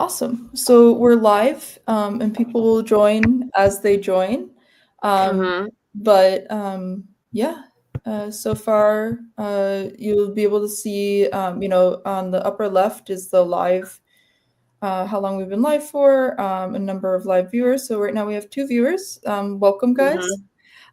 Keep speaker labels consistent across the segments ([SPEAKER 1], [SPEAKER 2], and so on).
[SPEAKER 1] Awesome. So we're live, and people will join as they join. Um,
[SPEAKER 2] Mm-hmm.
[SPEAKER 1] but so far you'll be able to see, on the upper left is the live, how long we've been live for, a number of live viewers. So right now we have two viewers. Welcome, guys.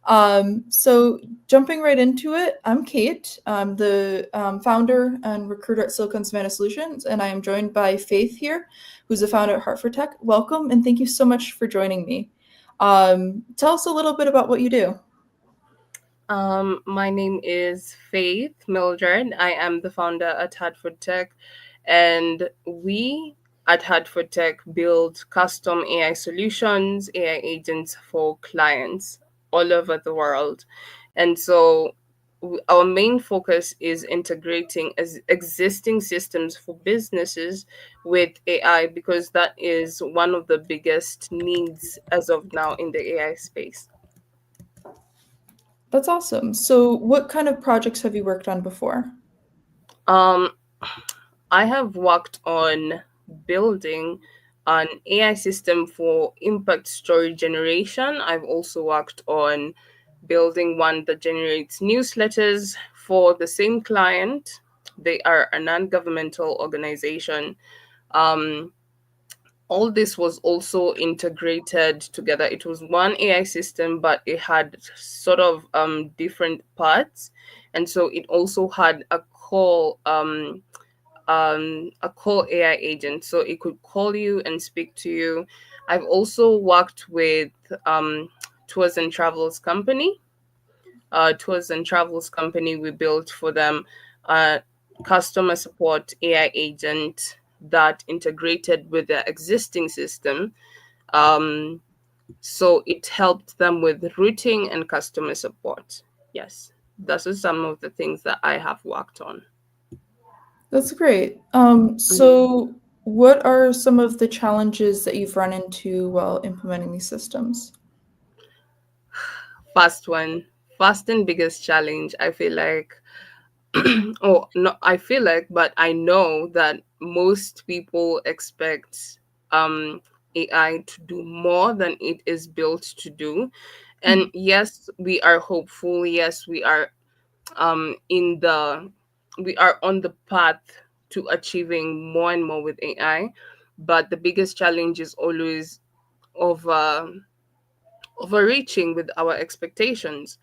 [SPEAKER 2] Mm-hmm.
[SPEAKER 1] So jumping right into it, I'm Kate. I'm the founder and recruiter at Silicon Savannah Solutions, and I am joined by Faith here, who's the founder at Hartford Tech. Welcome, and thank you so much for joining me. Tell us a little bit about what you do.
[SPEAKER 2] My name is Faith Mildred. I am the founder at Hartford Tech, and we at Hartford Tech build custom AI solutions, AI agents for clients all over the world. And so our main focus is integrating existing systems for businesses with AI because that is one of the biggest needs as of now in the AI space.
[SPEAKER 1] That's awesome. So, what kind of projects have you worked on before?
[SPEAKER 2] Um, I have worked on building an AI system for impact story generation. I've also worked on building one that generates newsletters for the same client. They are a non governmental organization. Um, all this was also integrated together. It was one AI system, but it had sort of different parts. And so it also had a call AI agent, so it could call you and speak to you. I've also worked with tours and travels company. Tours and travels company, we built for them a customer support AI agent that integrated with their existing system. Um, so it helped them with routing and customer support. Yes, those are some of the things that I have worked on.
[SPEAKER 1] That's great.
[SPEAKER 2] Mhm.
[SPEAKER 1] So, what are some of the challenges that you've run into while implementing these systems?
[SPEAKER 2] First one, first and biggest challenge, I feel like, oh, no, I feel like, but I know that most people expect um, AI to do more than it is built to do. And
[SPEAKER 1] Mhm.
[SPEAKER 2] yes, we are hopeful. Yes, we are in the we are on the path to achieving more and more with AI. But the biggest challenge is always over overreaching with our expectations.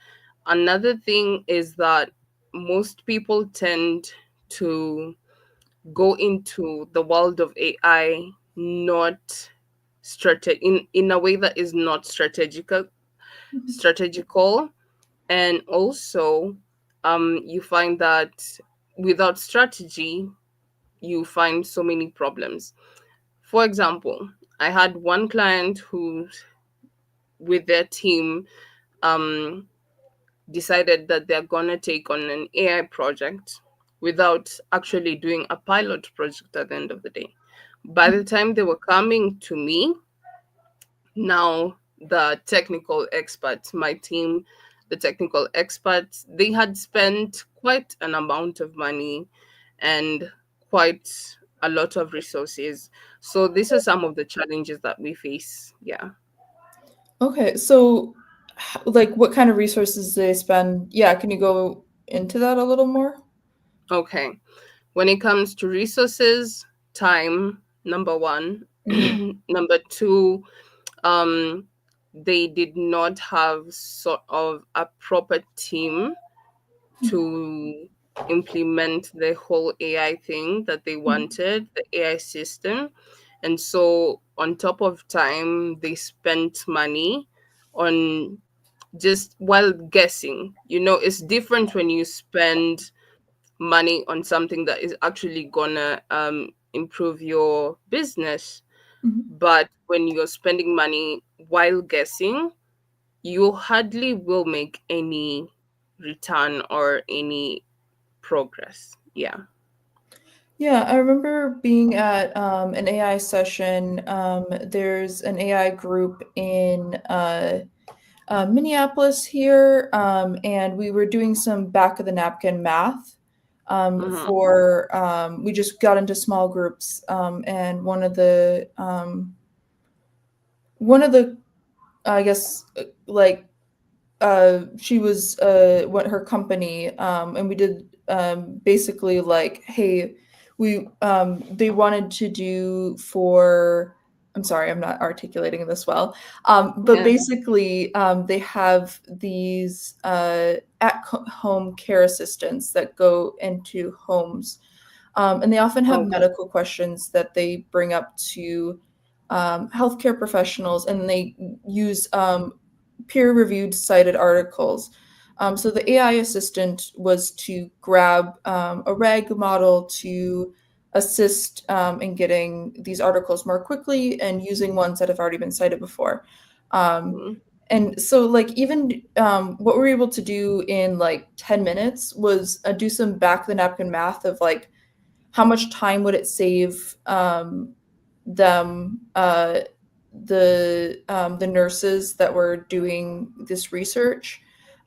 [SPEAKER 2] Another thing is that most people tend to go into the world of AI not in a way that is not strategical, and also you find that without strategy you find so many problems. For example, I had one client who with their team um decided that they're gonna take on an AI project without actually doing a pilot project at the end of the day. By the time they were coming to me, now the technical experts, my team, the technical experts, they had spent quite an amount of money and quite a lot of resources. So these are some of the challenges that we face. Yeah.
[SPEAKER 1] Okay, so like what kind of resources do they spend? Yeah, can you go into that a little more?
[SPEAKER 2] Okay. When it comes to resources, time, number one.
[SPEAKER 1] Hmm.
[SPEAKER 2] Number two, um, they did not have sort of a proper team to implement the whole AI thing that they wanted, the AI system. And so, on top of time, they spent money on just while guessing. You know, it's different when you spend money on something that is actually gonna improve your business.
[SPEAKER 1] Hmm.
[SPEAKER 2] But when you're spending money while guessing, you hardly will make any return or any progress. Yeah.
[SPEAKER 1] Yeah, I remember being at an AI session. There's an AI group in Minneapolis here, and we were doing some back of the napkin math.
[SPEAKER 2] Mm-hmm.
[SPEAKER 1] For we just got into small groups, and one of the I guess like she was what her company, and we did basically like, hey, we they wanted to do for, I'm sorry, I'm not articulating this well, but
[SPEAKER 2] Yeah.
[SPEAKER 1] basically they have these home care assistants that go into homes, and they often have
[SPEAKER 2] Okay.
[SPEAKER 1] medical questions that they bring up to healthcare professionals, and they use peer-reviewed cited articles. So the AI assistant was to grab a reg model to assist in getting these articles more quickly and using ones that have already been cited before. Um,
[SPEAKER 2] Mm-hmm.
[SPEAKER 1] and so, like, even what we were able to do in like 10 minutes was do some back of the napkin math of like how much time would it save them, the nurses that were doing this research?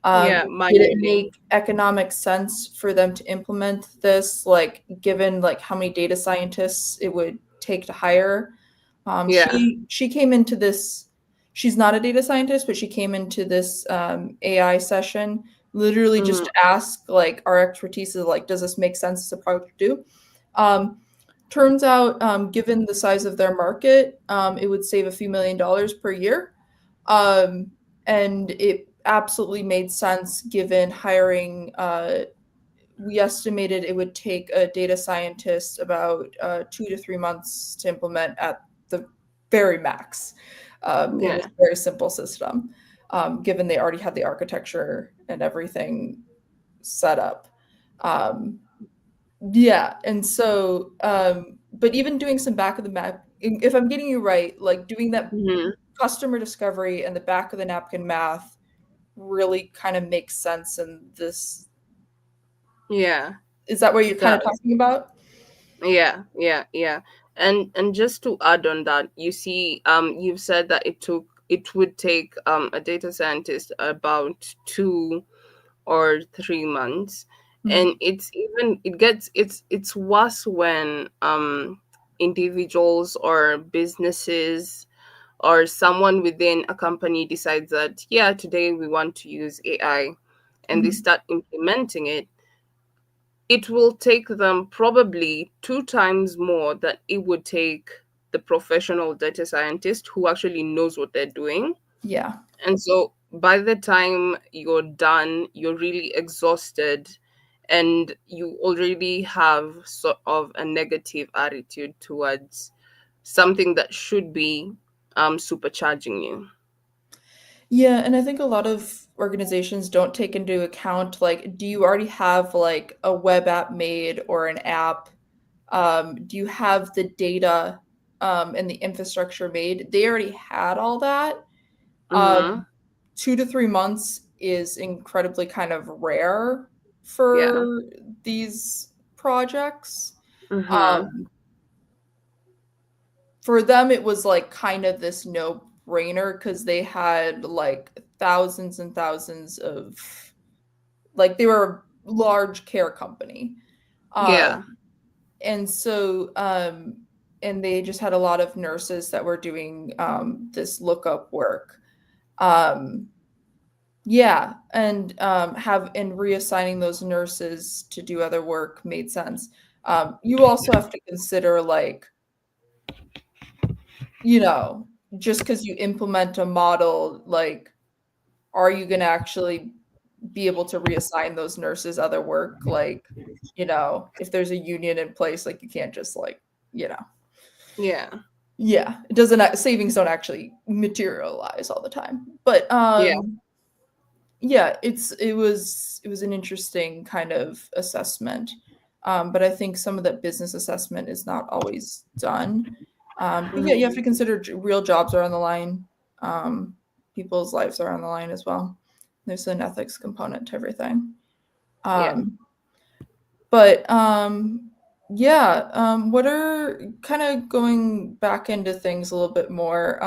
[SPEAKER 2] Yeah,
[SPEAKER 1] Did it
[SPEAKER 2] manually.
[SPEAKER 1] make economic sense for them to implement this, like given like how many data scientists it would take to hire?
[SPEAKER 2] Yeah.
[SPEAKER 1] She came into this. She's not a data scientist, but she came into this AI session literally just
[SPEAKER 2] Mm-hmm.
[SPEAKER 1] to ask like our expertise is like, does this make sense as a product to do? Um, Turns out, given the size of their market, it would save a few $1 million per year. Um, and it absolutely made sense given hiring. We estimated it would take a data scientist about 2 to 3 months to implement at the very max. It was
[SPEAKER 2] Yeah.
[SPEAKER 1] a very simple system, given they already had the architecture and everything set up. Um, yeah, and so, but even doing some back of the map, if I'm getting you right, like doing that
[SPEAKER 2] Mm-hmm.
[SPEAKER 1] customer discovery and the back of the napkin math really kind of makes sense in this.
[SPEAKER 2] Yeah.
[SPEAKER 1] Is that what you're
[SPEAKER 2] It
[SPEAKER 1] kind of
[SPEAKER 2] does.
[SPEAKER 1] talking about?
[SPEAKER 2] Yeah, yeah, yeah. And just to add on that, you see, you've said that it would take a data scientist about 2 or 3 months.
[SPEAKER 1] Mhm.
[SPEAKER 2] And it's worse when individuals or businesses or someone within a company decides that, yeah, today we want to use AI, and they
[SPEAKER 1] Mhm.
[SPEAKER 2] start implementing it. It will take them probably 2 times more than it would take the professional data scientist who actually knows what they're doing.
[SPEAKER 1] Yeah.
[SPEAKER 2] And so by the time you're done, you're really exhausted, and you already have sort of a negative attitude towards something that should be supercharging you.
[SPEAKER 1] Yeah, and I think a lot of organizations don't take into account like, do you already have like a web app made or an app? Do you have the data and the infrastructure made? They already had all that. Um,
[SPEAKER 2] Mm-hmm.
[SPEAKER 1] 2 to 3 months is incredibly kind of rare
[SPEAKER 2] Yeah.
[SPEAKER 1] for these projects.
[SPEAKER 2] Mm-hmm.
[SPEAKER 1] Um, for them, it was like kind of this no brainer because they had like thousands and thousands of, like, they were a large care company. Um,
[SPEAKER 2] Yeah.
[SPEAKER 1] and so, and they just had a lot of nurses that were doing this lookup work. Um, Yeah, and have and reassigning those nurses to do other work made sense. You also have to consider like, you know, just because you implement a model, like, are you going to actually be able to reassign those nurses other work? Like, if there's a union in place, like you can't just like, you know,
[SPEAKER 2] Yeah.
[SPEAKER 1] yeah, it doesn't savings don't actually materialize all the time. But
[SPEAKER 2] Yeah.
[SPEAKER 1] yeah, it was an interesting kind of assessment, but I think some of that business assessment is not always done. But yeah, you have
[SPEAKER 2] Mm-hmm.
[SPEAKER 1] to consider real jobs are on the line. um, People's lives are on the line as well. There's an ethics component to everything.
[SPEAKER 2] Yeah.
[SPEAKER 1] um, but yeah, what are kind of going back into things a little bit more,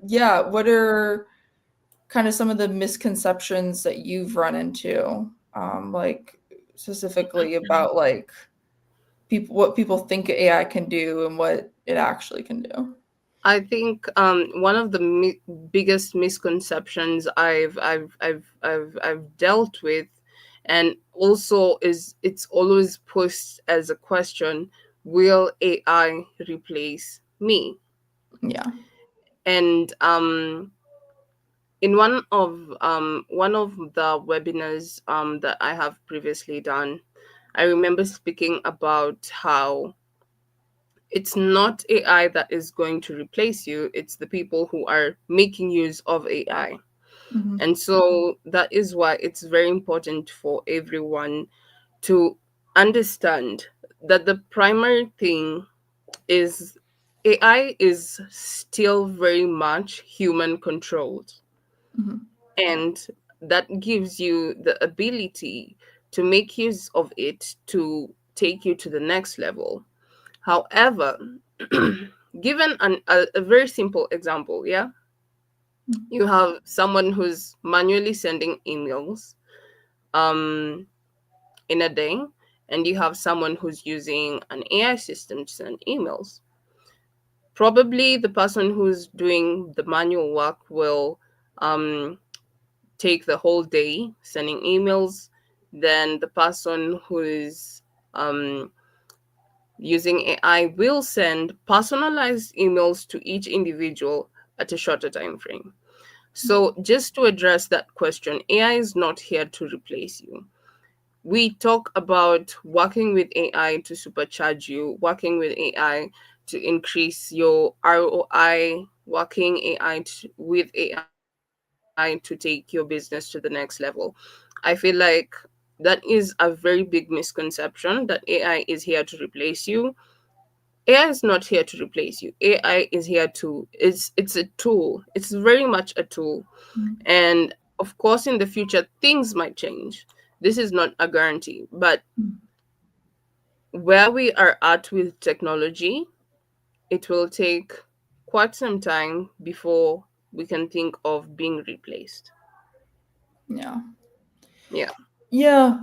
[SPEAKER 1] yeah, what are kind of some of the misconceptions that you've run into, like specifically about like people what people think AI can do and what it actually can do.
[SPEAKER 2] I think one of the biggest misconceptions I've dealt with, and also is it's always posed as a question: will AI replace me?
[SPEAKER 1] Yeah.
[SPEAKER 2] And in one of the webinars that I have previously done, I remember speaking about how it's not AI that is going to replace you, it's the people who are making use of AI.
[SPEAKER 1] Hmm.
[SPEAKER 2] And so that is why it's very important for everyone to understand that the primary thing is AI is still very much human controlled.
[SPEAKER 1] Hmm.
[SPEAKER 2] And that gives you the ability to make use of it to take you to the next level. However, given a very simple example, yeah, you have someone who's manually sending emails um, in a day, and you have someone who's using an AI system to send emails. Probably the person who's doing the manual work will um, take the whole day sending emails. Then the person who's um, using AI will send personalized emails to each individual at a shorter time frame. So, just to address that question, AI is not here to replace you. We talk about working with AI to supercharge you, working with AI to increase your ROI, working with AI to take your business to the next level. I feel like that is a very big misconception that AI is here to replace you. AI is not here to replace you. AI is here to it's a tool. It's very much a tool. And of course in the future things might change. This is not a guarantee, but where we are at with technology, it will take quite some time before we can think of being replaced.
[SPEAKER 1] Yeah.
[SPEAKER 2] Yeah.
[SPEAKER 1] Yeah.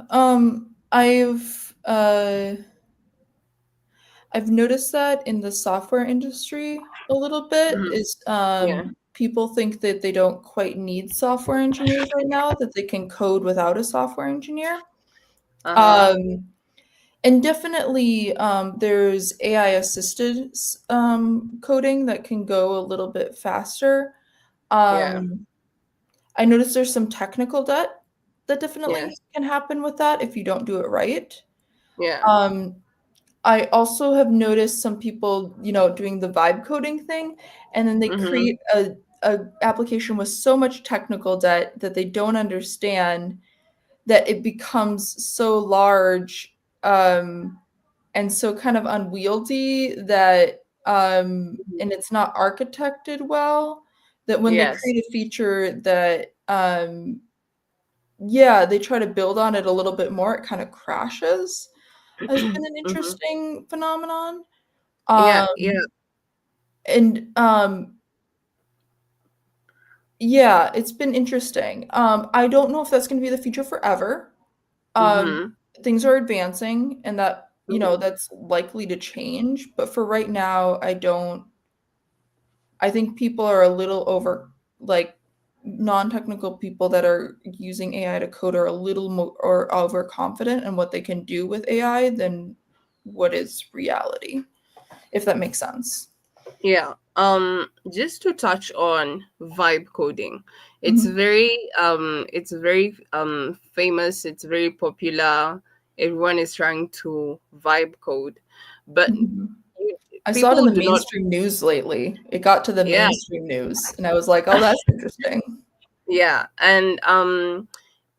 [SPEAKER 1] I've noticed that in the software industry a little bit
[SPEAKER 2] Hmm.
[SPEAKER 1] is
[SPEAKER 2] Yeah.
[SPEAKER 1] people think that they don't quite need software engineers right now, that they can code without a software engineer.
[SPEAKER 2] Uh-huh.
[SPEAKER 1] Um, and definitely there's AI assisted coding that can go a little bit faster.
[SPEAKER 2] Yeah.
[SPEAKER 1] Um, I noticed there's some technical debt that definitely
[SPEAKER 2] Yes.
[SPEAKER 1] can happen with that if you don't do it right.
[SPEAKER 2] Yeah.
[SPEAKER 1] Um, I also have noticed some people, doing the vibe coding thing, and then they
[SPEAKER 2] Mm-hmm.
[SPEAKER 1] create a application with so much technical debt that they don't understand that it becomes so large and so kind of unwieldy that and it's not architected well, that when they
[SPEAKER 2] Yes.
[SPEAKER 1] create a feature that yeah, they try to build on it a little bit more, it kind of crashes, has been an
[SPEAKER 2] Mm-hmm.
[SPEAKER 1] interesting phenomenon.
[SPEAKER 2] Yeah. Yeah.
[SPEAKER 1] And yeah, it's been interesting. I don't know if that's going to be the future forever. Um,
[SPEAKER 2] Mm-hmm.
[SPEAKER 1] things are advancing, and that
[SPEAKER 2] Mm-hmm.
[SPEAKER 1] that's likely to change. But for right now, I don't. I think people are a little over like non-technical people that are using AI to code are a little more or overconfident in what they can do with AI than what is reality, if that makes sense.
[SPEAKER 2] Yeah. Just to touch on vibe coding.
[SPEAKER 1] Mhm.
[SPEAKER 2] It's very famous, it's very popular. Everyone is trying to vibe code. But
[SPEAKER 1] Mhm.
[SPEAKER 2] you-
[SPEAKER 1] I saw it in
[SPEAKER 2] people
[SPEAKER 1] the
[SPEAKER 2] do not.
[SPEAKER 1] mainstream news lately. It got to the
[SPEAKER 2] Yeah.
[SPEAKER 1] mainstream news, and I was like, "Oh, that's interesting."
[SPEAKER 2] Yeah. And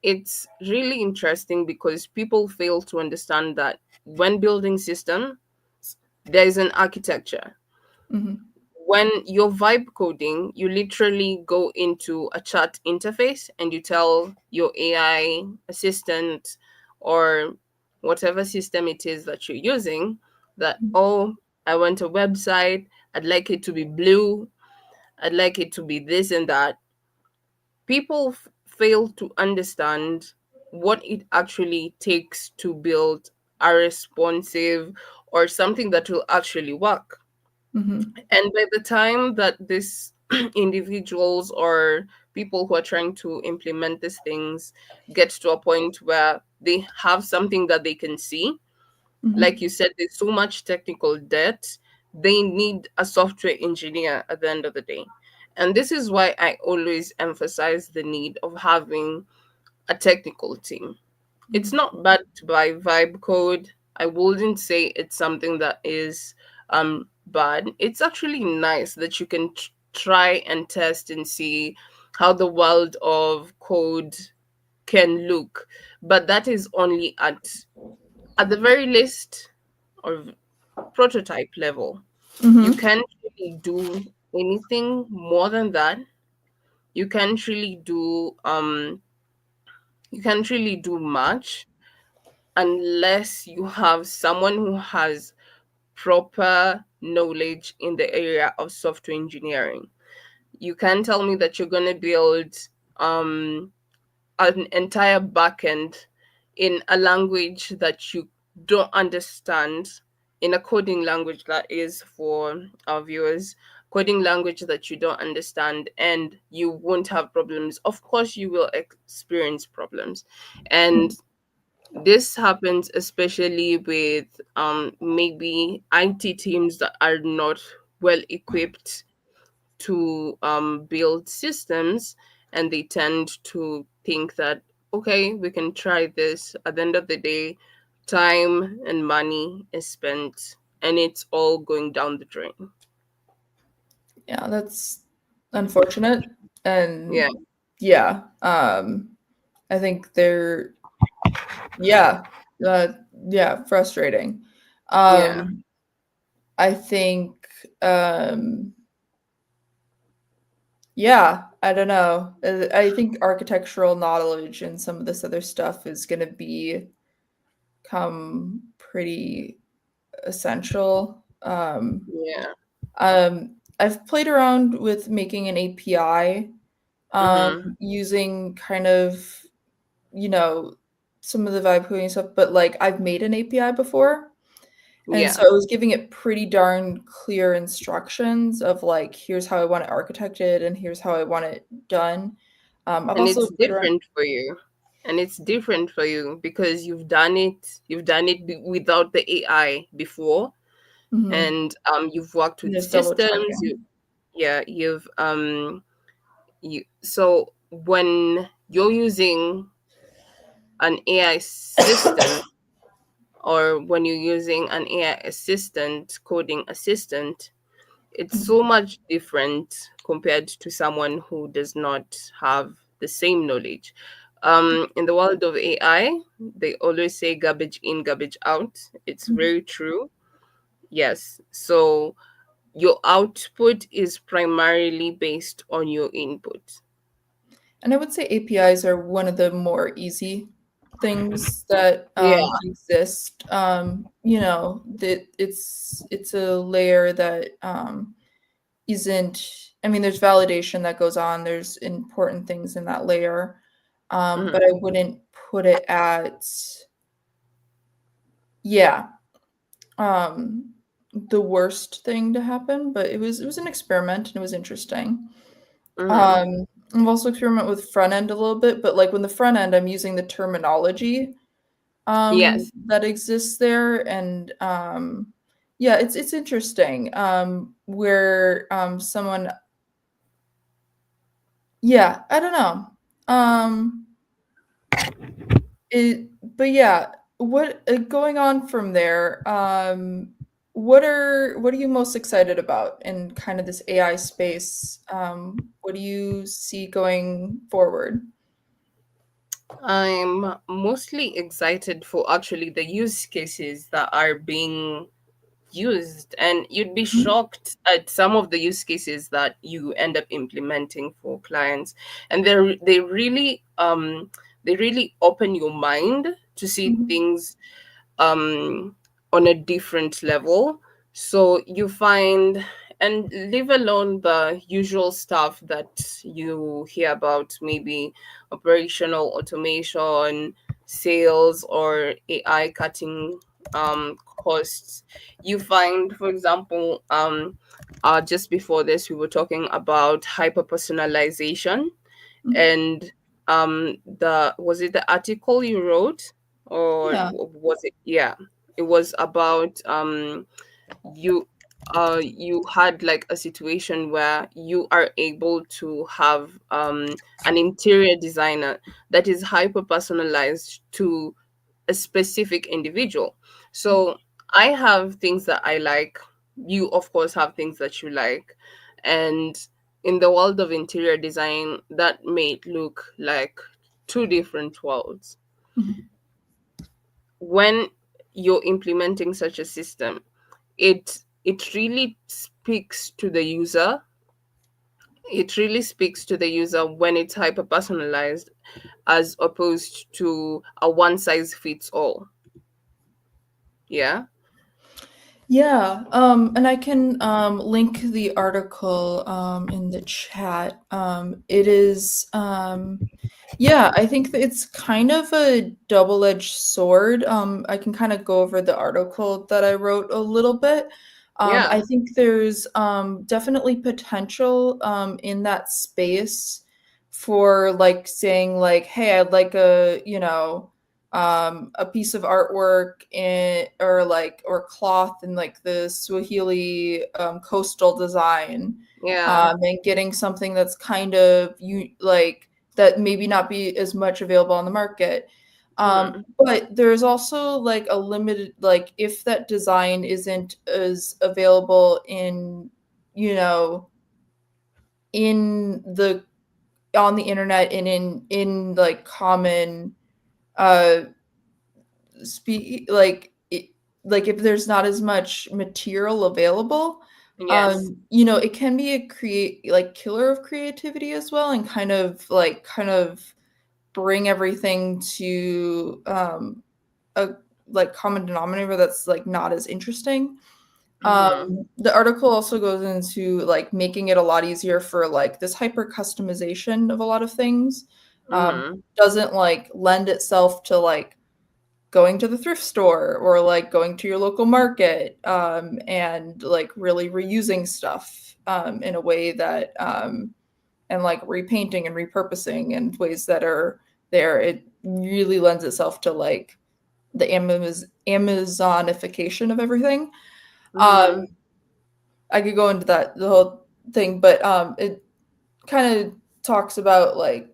[SPEAKER 2] it's really interesting because people fail to understand that when building system, there is an architecture.
[SPEAKER 1] Mhm.
[SPEAKER 2] When you're vibe coding, you literally go into a chat interface and you tell your AI assistant or whatever system it is that you're using that, oh, I want a website, I'd like it to be blue, I'd like it to be this and that. People fail to understand. what it actually takes to build a responsive or something that will actually work.
[SPEAKER 1] Mm-hmm.
[SPEAKER 2] And by the time that this individuals or people who are trying to implement these things get to a point where they have something that they can see, like
[SPEAKER 1] Mm-hmm.
[SPEAKER 2] you said, there's so much technical debt, they need a software engineer at the end of the day. And this is why I always emphasize the need of having a technical team. It's not bad to buy vibe code. I wouldn't say it's something that is bad. It's actually nice that you can try and test and see how the world of code can look, but that is only at the very least, or prototype level. You
[SPEAKER 1] Mm-hmm.
[SPEAKER 2] can't really do anything more than that. You can't really do you can't really do much unless you have someone who has proper knowledge in the area of software engineering. You can't tell me that you're going to build um, an entire backend in a language that you don't understand, in a coding language that is for our viewers, coding language that you don't understand, and you won't have problems. Of course, you will experience problems. And this happens especially with maybe IT teams that are not well equipped to build systems, and they tend to think that, okay, we can try this. At the end of the day, time and money is spent, and it's all going down the drain.
[SPEAKER 1] Yeah, that's unfortunate.
[SPEAKER 2] Yeah,
[SPEAKER 1] And yeah, I think they're, yeah, uh, yeah, frustrating.
[SPEAKER 2] yeah,
[SPEAKER 1] Um, I think, um, yeah, I don't know. I think architectural knowledge and some of this other stuff is going to become pretty essential.
[SPEAKER 2] yeah.
[SPEAKER 1] I've played around with making an API,
[SPEAKER 2] Mm-hmm.
[SPEAKER 1] using kind of, you know, some of the vibe coding stuff, but like I've made an API before. And so
[SPEAKER 2] Yeah.
[SPEAKER 1] I was giving it pretty darn clear instructions of like, here's how I want it architected and here's how I want it done. I've
[SPEAKER 2] And
[SPEAKER 1] also
[SPEAKER 2] it's
[SPEAKER 1] played around.
[SPEAKER 2] different for you. And it's different for you because you've done it without the AI before,
[SPEAKER 1] Mhm.
[SPEAKER 2] and you've worked with
[SPEAKER 1] There's double
[SPEAKER 2] systems.
[SPEAKER 1] checking.
[SPEAKER 2] Yeah, you so when you're using an AI system, or when you're using an AI assistant, coding assistant, it's so much different compared to someone who does not have the same knowledge. In the world of AI, they always say garbage in, garbage out. It's
[SPEAKER 1] Mhm.
[SPEAKER 2] very true. Yes. So your output is primarily based on your input.
[SPEAKER 1] And I would say APIs are one of the more easy things that
[SPEAKER 2] Yeah.
[SPEAKER 1] exist. That it's a layer that isn't. I mean, there's validation that goes on. There's important things in that layer, but
[SPEAKER 2] Mhm.
[SPEAKER 1] I wouldn't put it at, yeah, um, the worst thing to happen. But it was an experiment and it was interesting.
[SPEAKER 2] Mhm.
[SPEAKER 1] Um, I've also experimented with front end a little bit, but like when the front end, I'm using the terminology
[SPEAKER 2] Yes.
[SPEAKER 1] that exists there, and yeah, it's interesting. Where someone, yeah, I don't know. Um, but yeah, what going on from there? What are you most excited about in kind of this AI space? What do you see going forward?
[SPEAKER 2] I'm mostly excited for actually the use cases that are being used, and you'd be
[SPEAKER 1] Mhm,
[SPEAKER 2] shocked at some of the use cases that you end up implementing for clients. And they really open your mind to see
[SPEAKER 1] mhm,
[SPEAKER 2] things um on a different level. So you find and leave alone the usual stuff that you hear about, maybe operational automation, sales, or AI cutting costs. You find, for example, just before this, we were talking about hyper personalization,
[SPEAKER 1] Mhm.
[SPEAKER 2] and the was it the article you wrote, or
[SPEAKER 1] Yeah.
[SPEAKER 2] was it, yeah, it was about you you had like a situation where you are able to have an interior designer that is hyper personalized to a specific individual. So I have things that I like, you of course have things that you like, and in the world of interior design that may look like two different worlds.
[SPEAKER 1] Mhm.
[SPEAKER 2] When you're implementing such a system, it really speaks to the user. It really speaks to the user when it's hyper personalized, as opposed to a one size fits all. Yeah.
[SPEAKER 1] Yeah, and I can link the article in the chat. It is, yeah, I think that it's kind of a double-edged sword. I can kind of go over the article that I wrote a little bit. I
[SPEAKER 2] Yeah.
[SPEAKER 1] think there's definitely potential in that space for like saying like, hey, I'd like a piece of artwork in or like or cloth in like the Swahili coastal design,
[SPEAKER 2] Yeah.
[SPEAKER 1] and getting something that's kind of you like that maybe not be as much available on the market.
[SPEAKER 2] Mm-hmm.
[SPEAKER 1] But there's also like a limited like if that design isn't as available in you know in the on the internet and in like common uh speak like if there's not as much material available,
[SPEAKER 2] Yes.
[SPEAKER 1] it can be a create like killer of creativity as well and kind of bring everything to a like common denominator that's like not as interesting.
[SPEAKER 2] Mm-hmm.
[SPEAKER 1] The article also goes into like making it a lot easier for like this hyper customization of a lot of things.
[SPEAKER 2] Mm-hmm.
[SPEAKER 1] Doesn't like lend itself to like going to the thrift store or like going to your local market, and like really reusing stuff in a way that and like repainting and repurposing in ways that are there. It really lends itself to like the Amazonification of everything.
[SPEAKER 2] Mm-hmm.
[SPEAKER 1] um I could go into that the whole thing, but it kind of talks about like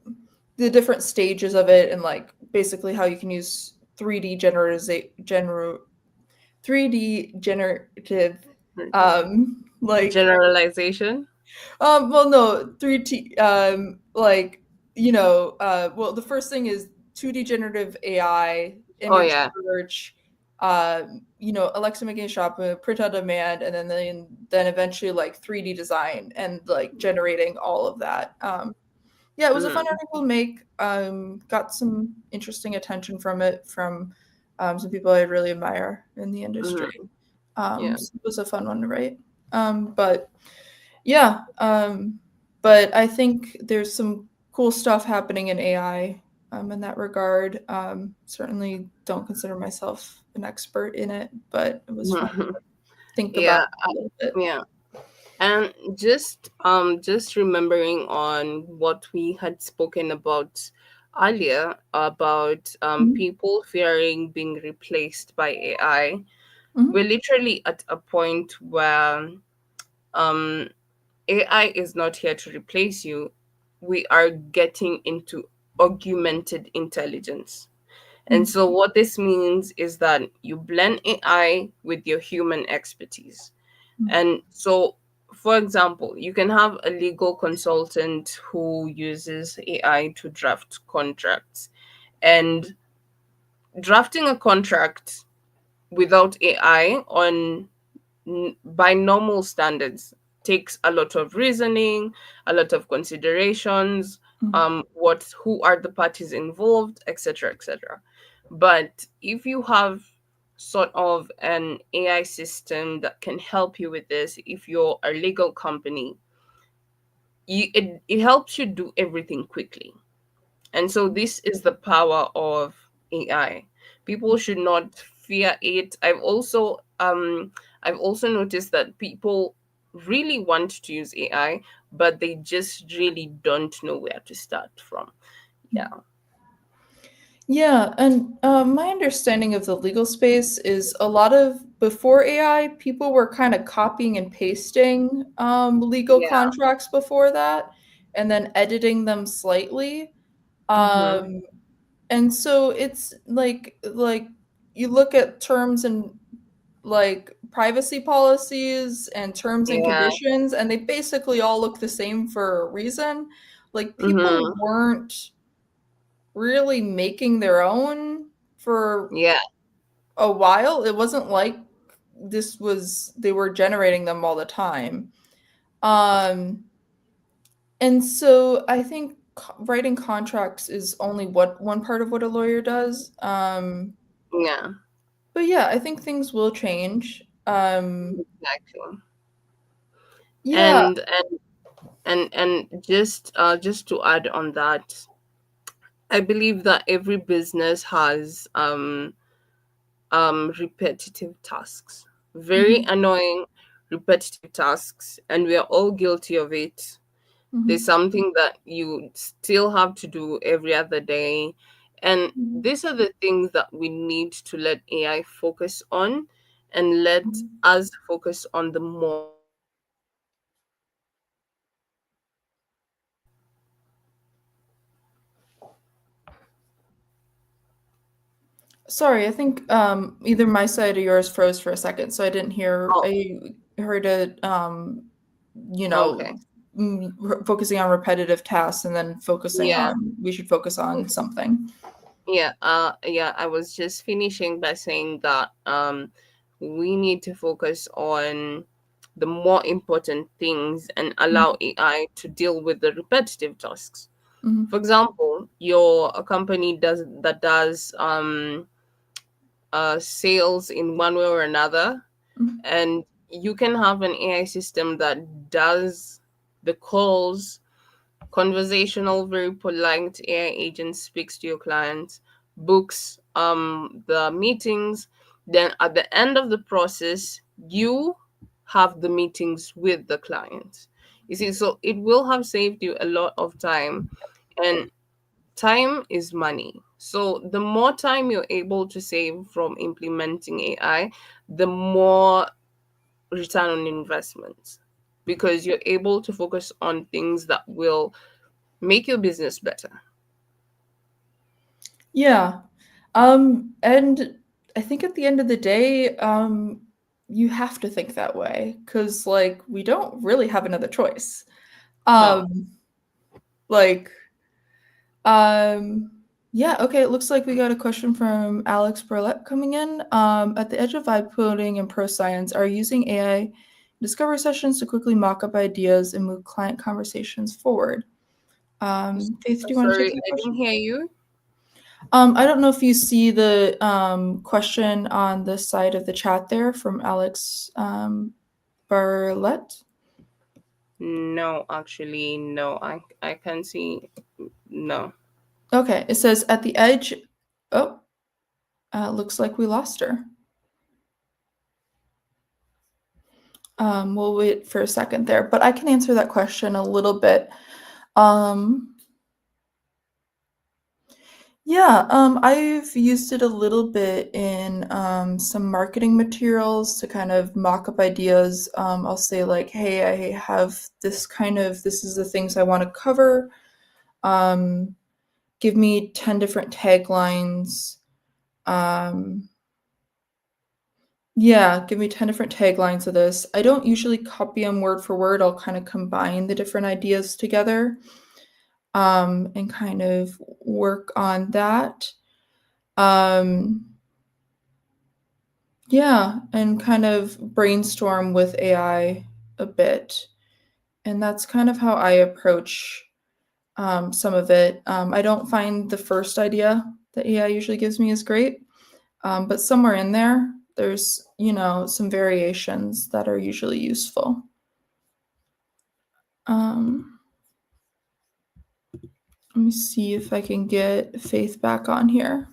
[SPEAKER 1] the different stages of it and like basically how you can use 3D generative 3D generative like
[SPEAKER 2] Generalization.
[SPEAKER 1] well no 3D like well the first thing is 2D generative AI
[SPEAKER 2] Oh
[SPEAKER 1] image
[SPEAKER 2] yeah.
[SPEAKER 1] search, Alexa making a shop print on demand, and then eventually like 3D design and like generating all of that. Yeah, it was a fun
[SPEAKER 2] Mm-hmm.
[SPEAKER 1] article to make. Got some interesting attention from it from some people I really admire in the industry.
[SPEAKER 2] Mm-hmm. Yeah.
[SPEAKER 1] So it was a fun one to write. But yeah, but I think there's some cool stuff happening in AI in that regard. Certainly don't consider myself an expert in it, but it was fun
[SPEAKER 2] Mhm.
[SPEAKER 1] to think about
[SPEAKER 2] Yeah.
[SPEAKER 1] a little bit.
[SPEAKER 2] Yeah. And just remembering on what we had spoken about earlier about
[SPEAKER 1] Mhm.
[SPEAKER 2] people fearing being replaced by AI, we're
[SPEAKER 1] Mhm.
[SPEAKER 2] literally at a point where um AI is not here to replace you. We are getting into augmented intelligence. And
[SPEAKER 1] Mhm.
[SPEAKER 2] so, what this means is that you blend AI with your human expertise. And so, for example, you can have a legal consultant who uses AI to draft contracts. And drafting a contract without AI by normal standards takes a lot of reasoning, a lot of considerations,
[SPEAKER 1] Mhm.
[SPEAKER 2] who are the parties involved, etc., etc. But if you have sort of an AI system that can help you with this, if you're a legal company, it helps you do everything quickly. And so this is the power of AI. People should not fear it. I've also noticed that people really want to use AI, but they just really don't know where to start from. Yeah.
[SPEAKER 1] Yeah, and my understanding of the legal space is a lot of before AI, people were kind of copying and pasting legal
[SPEAKER 2] Yeah.
[SPEAKER 1] contracts before that, and then editing them slightly.
[SPEAKER 2] Mhm.
[SPEAKER 1] Um, and so it's like you look at terms and like privacy policies and terms and
[SPEAKER 2] Yeah.
[SPEAKER 1] conditions, and they basically all look the same for a reason. Like people
[SPEAKER 2] Mhm.
[SPEAKER 1] weren't really making their own for
[SPEAKER 2] Yeah.
[SPEAKER 1] a while. It wasn't like this was they were generating them all the time. Um, and so I think writing contracts is only what one part of what a lawyer does.
[SPEAKER 2] Yeah.
[SPEAKER 1] But yeah, I think things will change.
[SPEAKER 2] Exactly.
[SPEAKER 1] Yeah.
[SPEAKER 2] And just to add on that, I believe that every business has repetitive tasks, very
[SPEAKER 1] Mhm,
[SPEAKER 2] annoying repetitive tasks, and we are all guilty of it. There's
[SPEAKER 1] mhm,
[SPEAKER 2] something that you still have to do every other day, and
[SPEAKER 1] mhm,
[SPEAKER 2] these are the things that we need to let AI focus on, and let
[SPEAKER 1] mhm.
[SPEAKER 2] us focus on the more important things.
[SPEAKER 1] Sorry, I think either my side or yours froze for a second, so I didn't hear.
[SPEAKER 2] Oh,
[SPEAKER 1] I heard it. You know,
[SPEAKER 2] okay.
[SPEAKER 1] focusing on repetitive tasks and then focusing
[SPEAKER 2] Yeah.
[SPEAKER 1] on we should focus on something.
[SPEAKER 2] Yeah, I was just finishing by saying that we need to focus on the more important things and allow
[SPEAKER 1] Mhm,
[SPEAKER 2] AI to deal with the repetitive tasks. For
[SPEAKER 1] mhm,
[SPEAKER 2] example, you're a company does sales in one way or another,
[SPEAKER 1] mhm,
[SPEAKER 2] and you can have an AI system that does the calls, conversational, very polite AI agent speaks to your clients, books the meetings. Then at the end of the process, you have the meetings with the client. You see, so it will have saved you a lot of time, and time is money. So the more time you're able to save from implementing AI, the more return on investment, because you're able to focus on things that will make your business better.
[SPEAKER 1] Yeah. And I think at the end of the day, you have to think that way because, like, we don't really have another choice.
[SPEAKER 2] No.
[SPEAKER 1] Um, like, um, yeah, okay, it looks like we got a question from Alex Burlett coming in. At the edge of vibe coding and pro science, are you using AI discovery sessions to quickly mock up ideas and move client conversations forward? Faith, do you want to take
[SPEAKER 2] Sorry,
[SPEAKER 1] that
[SPEAKER 2] I didn't
[SPEAKER 1] question?
[SPEAKER 2] hear you.
[SPEAKER 1] I don't know if you see the question on the side of the chat there from Alex Barlett.
[SPEAKER 2] No, actually, no. I can see. No.
[SPEAKER 1] Okay, it says at the edge. Oh, looks like we lost her. We'll wait for a second there, but I can answer that question a little bit. Um, yeah, I've used it a little bit in some marketing materials to kind of mock up ideas. I'll say like, "Hey, I have this kind of this is the things I want to cover. Um, give me 10 different taglines." Um, yeah, give me 10 different taglines of this. I don't usually copy them word for word. I'll kind of combine the different ideas together and kind of work on that. Um, yeah, and kind of brainstorm with AI a bit. And that's kind of how I approach some of it. I don't find the first idea that AI usually gives me is great. But somewhere in there, there's, some variations that are usually useful. Um, Let me see if I can get Faith back on here.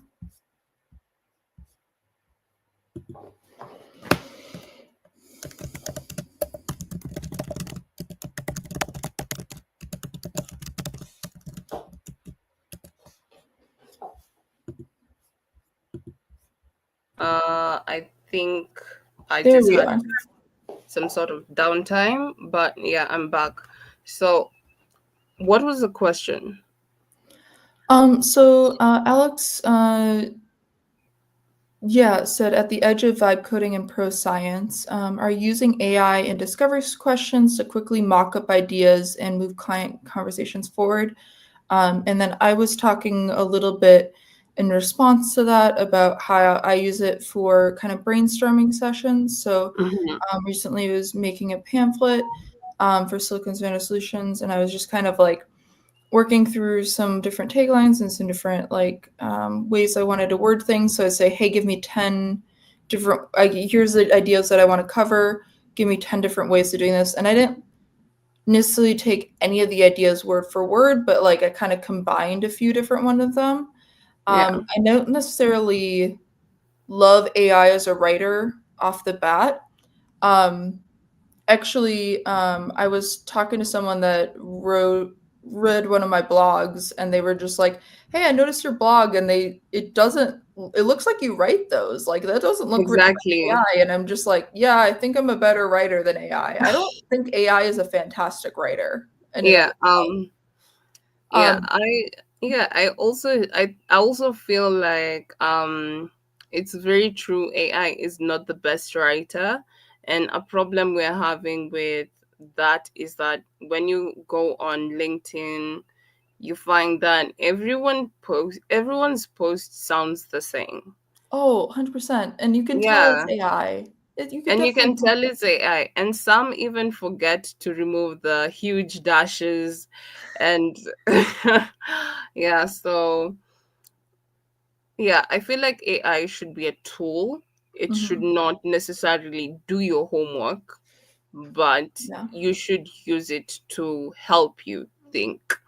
[SPEAKER 2] I think I
[SPEAKER 1] There
[SPEAKER 2] just
[SPEAKER 1] we
[SPEAKER 2] had
[SPEAKER 1] are.
[SPEAKER 2] some sort of downtime, but yeah, I'm back. So, what was the question?
[SPEAKER 1] Alex, yeah, said at the edge of vibe coding and pro science, are using AI in discovery questions to quickly mock up ideas and move client conversations forward. And then I was talking a little bit in response to that about how I use it for kind of brainstorming sessions. So
[SPEAKER 2] Mhm.
[SPEAKER 1] recently I was making a pamphlet for Silicon Valley Solutions, and I was just kind of like working through some different taglines and some different ways I wanted to word things. So I'd say, hey, give me 10 different, here's the ideas that I want to cover. Give me 10 different ways of doing this. And I didn't necessarily take any of the ideas word for word, but like I kind of combined a few different one of them.
[SPEAKER 2] Yeah,
[SPEAKER 1] I don't necessarily love AI as a writer off the bat. Um, Actually, I was talking to someone that read one of my blogs, and they were just like, "Hey, I noticed your blog, and it looks like you write those. Like that doesn't look written by
[SPEAKER 2] exactly.
[SPEAKER 1] AI." And I'm just like, "Yeah, I think I'm a better writer than AI. I don't think AI is a fantastic writer in and of
[SPEAKER 2] Yeah,
[SPEAKER 1] itself."
[SPEAKER 2] yeah,
[SPEAKER 1] Um,
[SPEAKER 2] I also feel like it's very true, AI is not the best writer, and a problem we're having with that is that when you go on LinkedIn, you find that everyone's post sounds the same.
[SPEAKER 1] oh, 100%. And you can tell it's
[SPEAKER 2] Yeah.
[SPEAKER 1] AI. You can
[SPEAKER 2] And you
[SPEAKER 1] definitely
[SPEAKER 2] can tell it's AI. And some even forget to remove the huge dashes. And yeah, so yeah, I feel like AI should be a tool. It should
[SPEAKER 1] Mhm.
[SPEAKER 2] not necessarily do your homework, but
[SPEAKER 1] Yeah.
[SPEAKER 2] you should use it to help you think.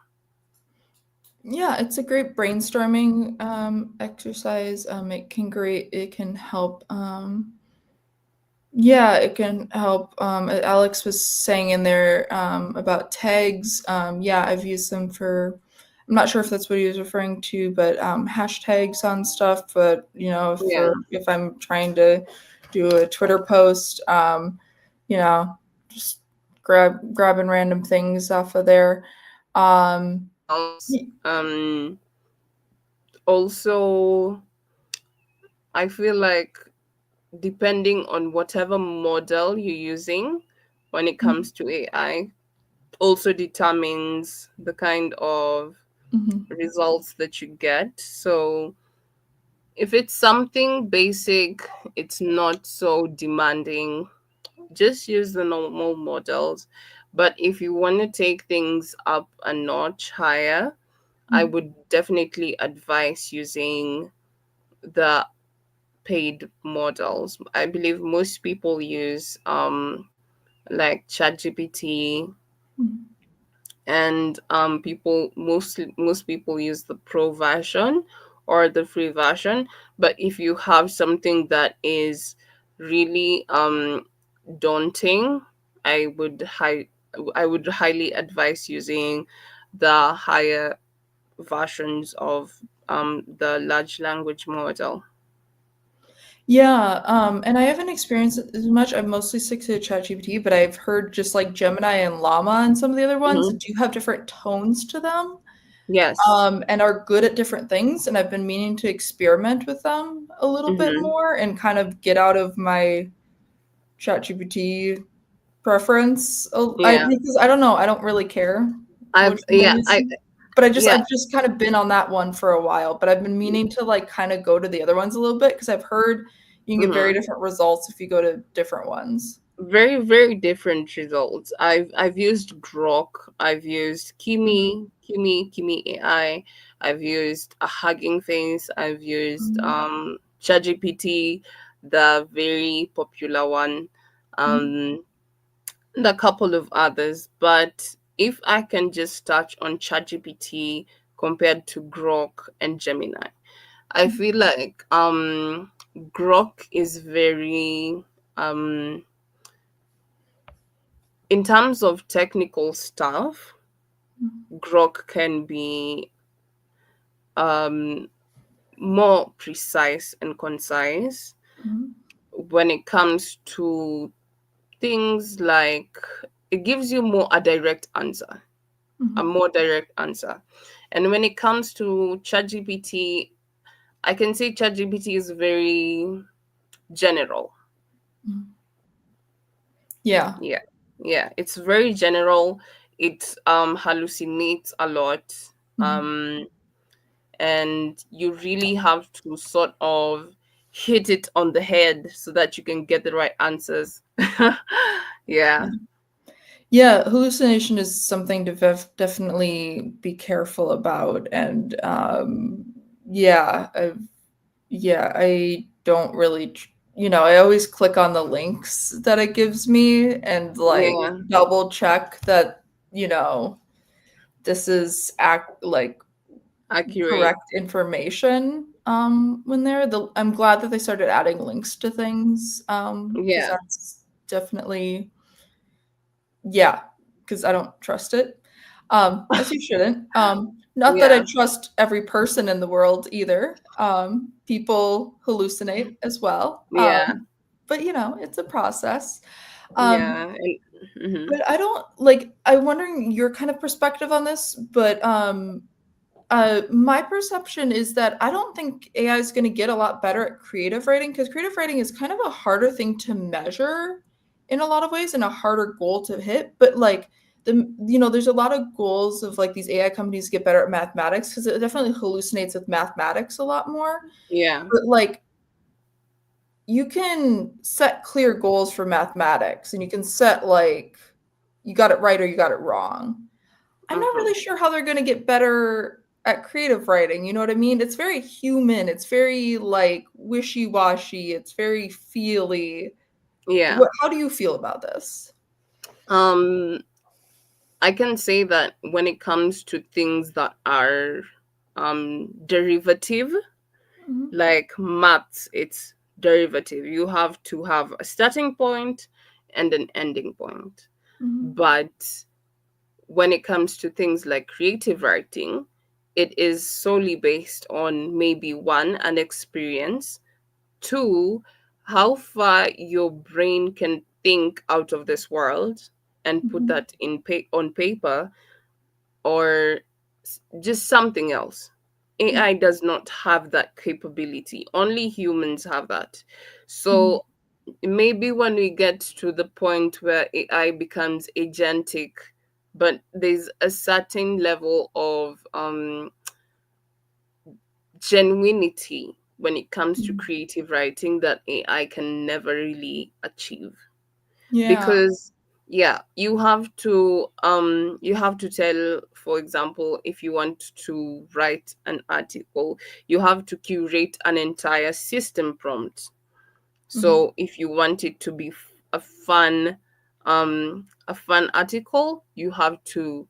[SPEAKER 1] Yeah, it's a great brainstorming exercise. It can help. Yeah, it can help. Alex was saying in there about tags. Yeah, I've used them for. I'm not sure if that's what he was referring to, but hashtags on stuff. But
[SPEAKER 2] Yeah.
[SPEAKER 1] if I'm trying to do a Twitter post, you know, just grabbing random things off of there. Um,
[SPEAKER 2] Else, also, I feel like depending on whatever model you're using when it comes to AI, also determines the kind of
[SPEAKER 1] Mhm.
[SPEAKER 2] results that you get. So if it's something basic, it's not so demanding, just use the normal models. But if you want to take things up a notch higher, I
[SPEAKER 1] Mhm.
[SPEAKER 2] would definitely advise using the paid models. I believe most people use like ChatGPT,
[SPEAKER 1] Mhm.
[SPEAKER 2] and most people use the pro version or the free version. But if you have something that is really daunting, I would high I would highly advise using the higher versions of the large language model.
[SPEAKER 1] Yeah, and I haven't experienced it as much. I've mostly stick to ChatGPT, but I've heard just like Gemini and Llama and some of the other ones
[SPEAKER 2] Hmm.
[SPEAKER 1] do have different tones to them,
[SPEAKER 2] Yes.
[SPEAKER 1] and are good at different things. And I've been meaning to experiment with them a little bit
[SPEAKER 2] Hmm.
[SPEAKER 1] more and kind of get out of my ChatGPT preference.
[SPEAKER 2] Yeah.
[SPEAKER 1] Because I don't know, I don't really care
[SPEAKER 2] I've
[SPEAKER 1] which one I
[SPEAKER 2] yeah
[SPEAKER 1] use.
[SPEAKER 2] I
[SPEAKER 1] But
[SPEAKER 2] yeah.
[SPEAKER 1] I've just kind of been on that one for a while, but I've been meaning to like kind of go to the other ones a little bit because I've heard you can get very
[SPEAKER 2] Mhm.
[SPEAKER 1] different results if you go to different ones.
[SPEAKER 2] Very, very different results. I've used Grok, I've used
[SPEAKER 1] Mhm,
[SPEAKER 2] Kimi AI, I've used a Hugging Face, I've used
[SPEAKER 1] mhm,
[SPEAKER 2] ChatGPT, the very popular one,
[SPEAKER 1] Mhm.
[SPEAKER 2] um, and a couple of others. But if I can just touch on ChatGPT compared to Grok and Gemini, I feel like Grok is very in terms of technical stuff, Grok can be um more precise and concise
[SPEAKER 1] Mhm.
[SPEAKER 2] when it comes to things like it gives you more a direct answer, a
[SPEAKER 1] Mhm.
[SPEAKER 2] more direct answer. And when it comes to ChatGPT, I can say ChatGPT is very general.
[SPEAKER 1] Mhm. Yeah.
[SPEAKER 2] Yeah. Yeah, it's very general. It hallucinates a lot.
[SPEAKER 1] Mhm.
[SPEAKER 2] Um and you really have to sort of hit it on the head so that you can get the right answers. Yeah.
[SPEAKER 1] Yeah, hallucination is something to definitely be careful about, and yeah, yeah, I don't really, I always click on the links that it gives me and like
[SPEAKER 2] Yeah.
[SPEAKER 1] double check that you know this is like
[SPEAKER 2] Accurate.
[SPEAKER 1] correct information. When I'm glad that they started adding links to things. Because
[SPEAKER 2] Yeah.
[SPEAKER 1] that's definitely, yeah, because I don't trust it. As you shouldn't. Not that I
[SPEAKER 2] Yeah.
[SPEAKER 1] trust every person in the world either. People hallucinate as well.
[SPEAKER 2] Yeah.
[SPEAKER 1] But it's a process.
[SPEAKER 2] Yeah. And mhm.
[SPEAKER 1] But I don't like. I'm wondering your kind of perspective on this. But my perception is that I don't think AI is going to get a lot better at creative writing because creative writing is kind of a harder thing to measure in a lot of ways and a harder goal to hit. But like there's a lot of goals of like these AI companies get better at mathematics because it definitely hallucinates with mathematics a lot more.
[SPEAKER 2] Yeah.
[SPEAKER 1] But like you can set clear goals for mathematics and you can set like you got it right or you got it wrong. I'm not
[SPEAKER 2] Uh-huh.
[SPEAKER 1] really sure how they're going to get better at creative writing. You know what I mean? It's very human. It's very like wishy-washy. It's very feely.
[SPEAKER 2] Yeah.
[SPEAKER 1] How do you feel about this?
[SPEAKER 2] Um I can say that when it comes to things that are derivative,
[SPEAKER 1] Mhm.
[SPEAKER 2] like maths, it's derivative. You have to have a starting point and an ending point.
[SPEAKER 1] Mhm.
[SPEAKER 2] But when it comes to things like creative writing, it is solely based on maybe one, an experience, two, how far your brain can think out of this world and put
[SPEAKER 1] Mhm.
[SPEAKER 2] that on paper, or just something else.
[SPEAKER 1] Mhm.
[SPEAKER 2] AI does not have that capability. Only humans have that.
[SPEAKER 1] Mhm.
[SPEAKER 2] So maybe when we get to the point where AI becomes agentic, but there's a certain level of genuinity when it comes to
[SPEAKER 1] Mhm.
[SPEAKER 2] creative writing that AI can never really achieve.
[SPEAKER 1] Yeah.
[SPEAKER 2] Because yeah, you have to tell, for example, if you want to write an article, you have to curate an entire system prompt.
[SPEAKER 1] Mhm.
[SPEAKER 2] So if you want it to be a fun article, you have to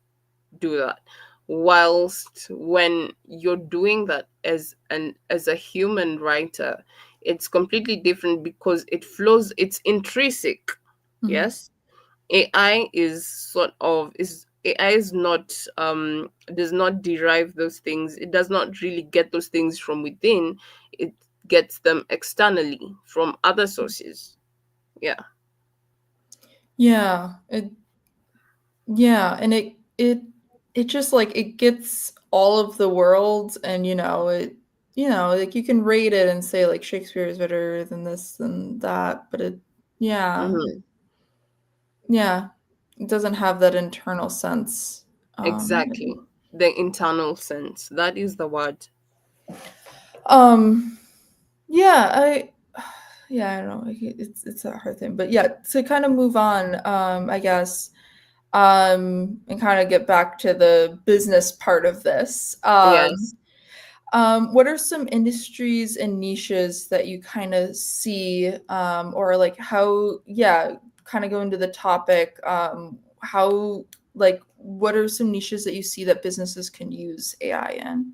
[SPEAKER 2] do that. Whilst when you're doing that as a human writer, it's completely different because it flows, it's intrinsic.
[SPEAKER 1] Mhm.
[SPEAKER 2] Yes. AI is sort of is AI is not does not derive those things. It does not really get those things from within. It gets them externally from other sources. Yeah.
[SPEAKER 1] Yeah. And it just like it gets all of the world and like you can rate it and say like Shakespeare is better than this and that, but yeah.
[SPEAKER 2] Hmm.
[SPEAKER 1] Yeah. It doesn't have that internal sense.
[SPEAKER 2] Exactly. The internal sense. That is the word.
[SPEAKER 1] Um, yeah, yeah, I don't know. It's a hard thing, but yeah, to kind of move on, I guess, and kind of get back to the business part of this.
[SPEAKER 2] Yes.
[SPEAKER 1] What are some industries and niches that you kind of see, or like how, yeah, kind of go into the topic, how, like, what are some niches that you see that businesses can use AI in?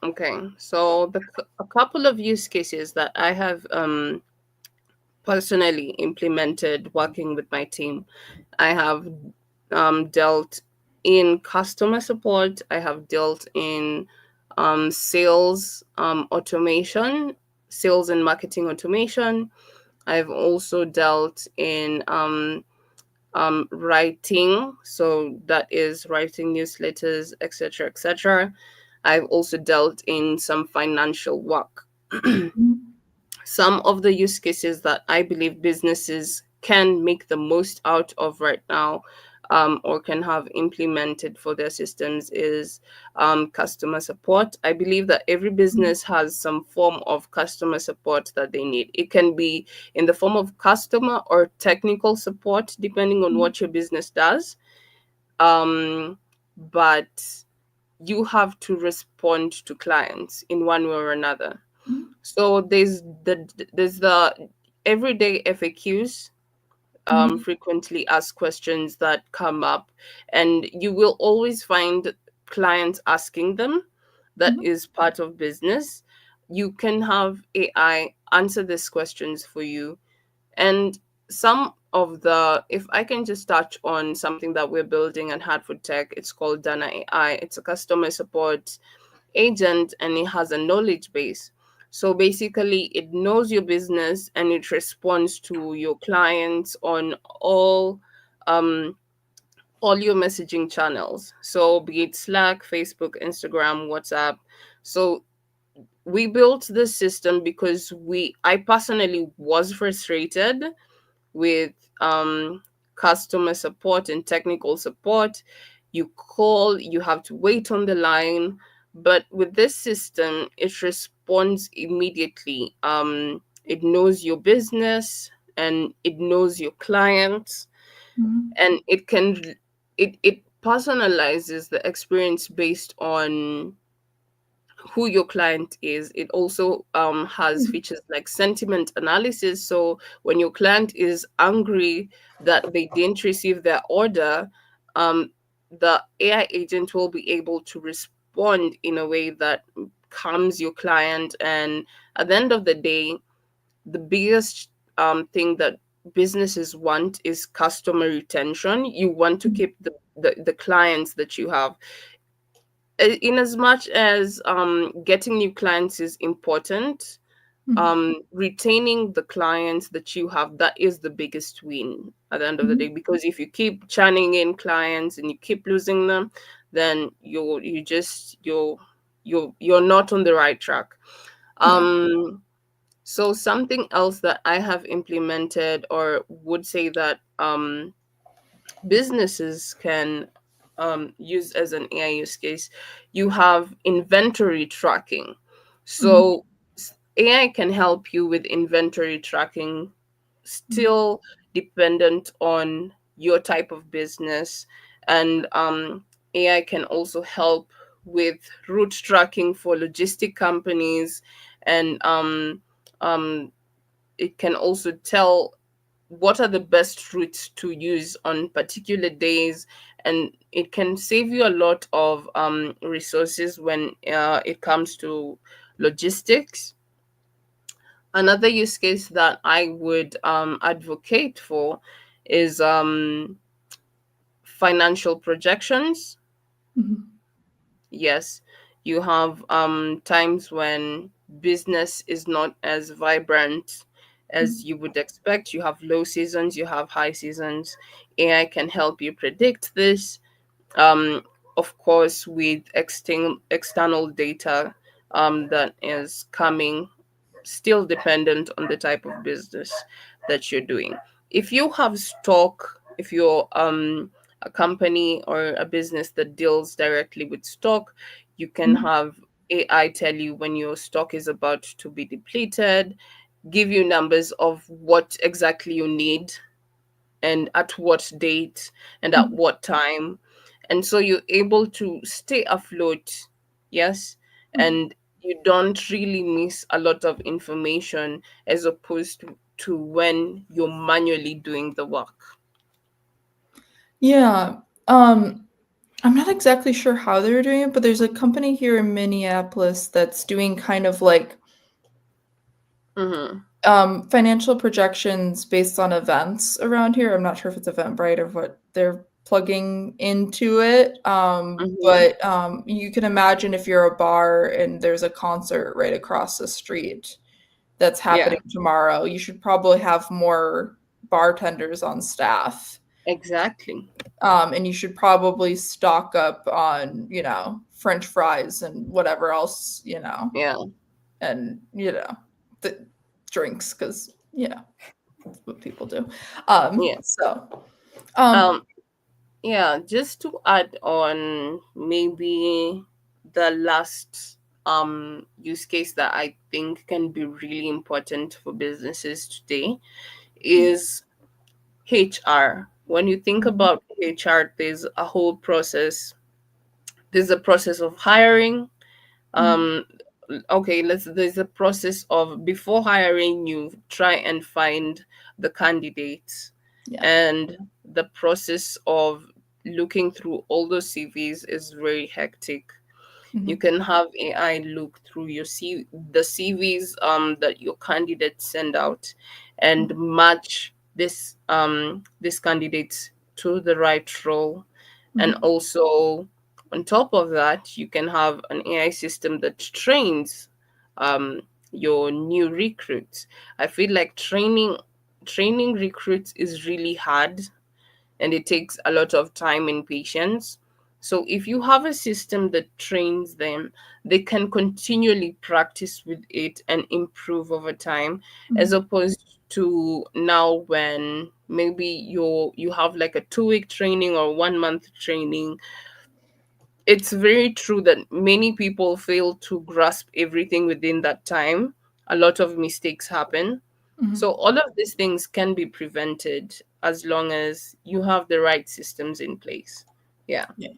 [SPEAKER 2] Okay, so a couple of use cases that I have personally implemented working with my team. I have dealt in customer support. I have dealt in sales automation, sales and marketing automation. I've also dealt in writing, so that is writing newsletters, etc., etc. I've also dealt in some financial work.
[SPEAKER 1] Mhm.
[SPEAKER 2] Some of the use cases that I believe businesses can make the most out of right now, or can have implemented for their systems, is customer support. I believe that every business has some form of customer support that they need. It can be in the form of customer or technical support, depending on what your business does. Um, but you have to respond to clients in one way or another.
[SPEAKER 1] Mhm.
[SPEAKER 2] So there's the everyday FAQs,
[SPEAKER 1] Mhm.
[SPEAKER 2] frequently asked questions that come up, and you will always find clients asking them. That
[SPEAKER 1] Mhm.
[SPEAKER 2] is part of business. You can have AI answer these questions for you, and some of the, if I can just touch on something that we're building at Hartford Tech, it's called Dana AI. It's a customer support agent, and it has a knowledge base. So basically, it knows your business and it responds to your clients on um, all your messaging channels. So be it Slack, Facebook, Instagram, WhatsApp. So we built this system because I personally was frustrated with customer support and technical support. You call, you have to wait on the line. But with this system, it responds immediately. It knows your business and it knows your clients,
[SPEAKER 1] Mhm.
[SPEAKER 2] and it personalizes the experience based on who your client is. It also has
[SPEAKER 1] Mhm.
[SPEAKER 2] features like sentiment analysis. So when your client is angry that they didn't receive their order, um, the AI agent will be able to respond in a way that calms your client. And at the end of the day, the biggest thing that businesses want is customer retention. You want to keep the clients that you have. In as much as getting new clients is important,
[SPEAKER 1] Mhm.
[SPEAKER 2] retaining the clients that you have, that is the biggest win at the end of the day.
[SPEAKER 1] Mhm.
[SPEAKER 2] Because if you keep churning in clients and you keep losing them, then you're not on the right track.
[SPEAKER 1] Yeah.
[SPEAKER 2] So something else that I have implemented, or would say that businesses can use as an AI use case, you have inventory tracking.
[SPEAKER 1] Mhm.
[SPEAKER 2] So AI can help you with inventory tracking,
[SPEAKER 1] Mhm.
[SPEAKER 2] still dependent on your type of business. And AI can also help with route tracking for logistic companies. And um, it can also tell what are the best routes to use on particular days, and it can save you a lot of resources when it comes to logistics. Another use case that I would advocate for is financial projections.
[SPEAKER 1] Mhm.
[SPEAKER 2] Yes, you have times when business is not as vibrant as
[SPEAKER 1] Mhm.
[SPEAKER 2] you would expect. You have low seasons, you have high seasons. AI can help you predict this. Um, of course, with external data that is coming, still dependent on the type of business that you're doing. If you have stock, if you're a company or a business that deals directly with stock, you can
[SPEAKER 1] Mhm.
[SPEAKER 2] have AI tell you when your stock is about to be depleted, give you numbers of what exactly you need and at what date and at
[SPEAKER 1] Mhm.
[SPEAKER 2] what time. And so you're able to stay afloat. Yes.
[SPEAKER 1] Mhm.
[SPEAKER 2] And you don't really miss a lot of information as opposed to when you're manually doing the work.
[SPEAKER 1] Yeah. I'm not exactly sure how they're doing it, but there's a company here in Minneapolis that's doing kind of like
[SPEAKER 2] Mm-hmm.
[SPEAKER 1] financial projections based on events around here. I'm not sure if it's Eventbrite or what they're plugging into it.
[SPEAKER 2] Mm-hmm.
[SPEAKER 1] But you can imagine if you're a bar and there's a concert right across the street that's happening
[SPEAKER 2] Yeah,
[SPEAKER 1] tomorrow, you should probably have more bartenders on staff.
[SPEAKER 2] exactly.
[SPEAKER 1] And you should probably stock up on, French fries and whatever else,
[SPEAKER 2] Yeah.
[SPEAKER 1] and, the drinks, because, that's what people do.
[SPEAKER 2] Yeah.
[SPEAKER 1] So, um,
[SPEAKER 2] Um, yeah, just to add on maybe the last use case that I think can be really important for businesses today is HR. When you think
[SPEAKER 1] mhm,
[SPEAKER 2] about HR, there's a process of hiring.
[SPEAKER 1] mhm,
[SPEAKER 2] um okay, there's a process of, before hiring, you try and find the candidates,
[SPEAKER 1] yeah,
[SPEAKER 2] and the process of looking through all those CVs is very hectic. You
[SPEAKER 1] mhm,
[SPEAKER 2] can have AI look through the CVs that your candidates send out, and match this candidates to the right role. And
[SPEAKER 1] mhm,
[SPEAKER 2] also, on top of that, you can have an AI system that trains um, your new recruits. I feel like training recruits is really hard, and it takes a lot of time and patience. So if you have a system that trains them, they can continually practice with it and improve over time, as
[SPEAKER 1] mhm,
[SPEAKER 2] opposed to now when maybe you have like a 2 week training or 1 month training. It's very true that many people fail to grasp everything within that time. A lot of mistakes happen.
[SPEAKER 1] mhm.
[SPEAKER 2] So all of these things can be prevented as long as you have the right systems in place. Yeah.
[SPEAKER 1] Yeah.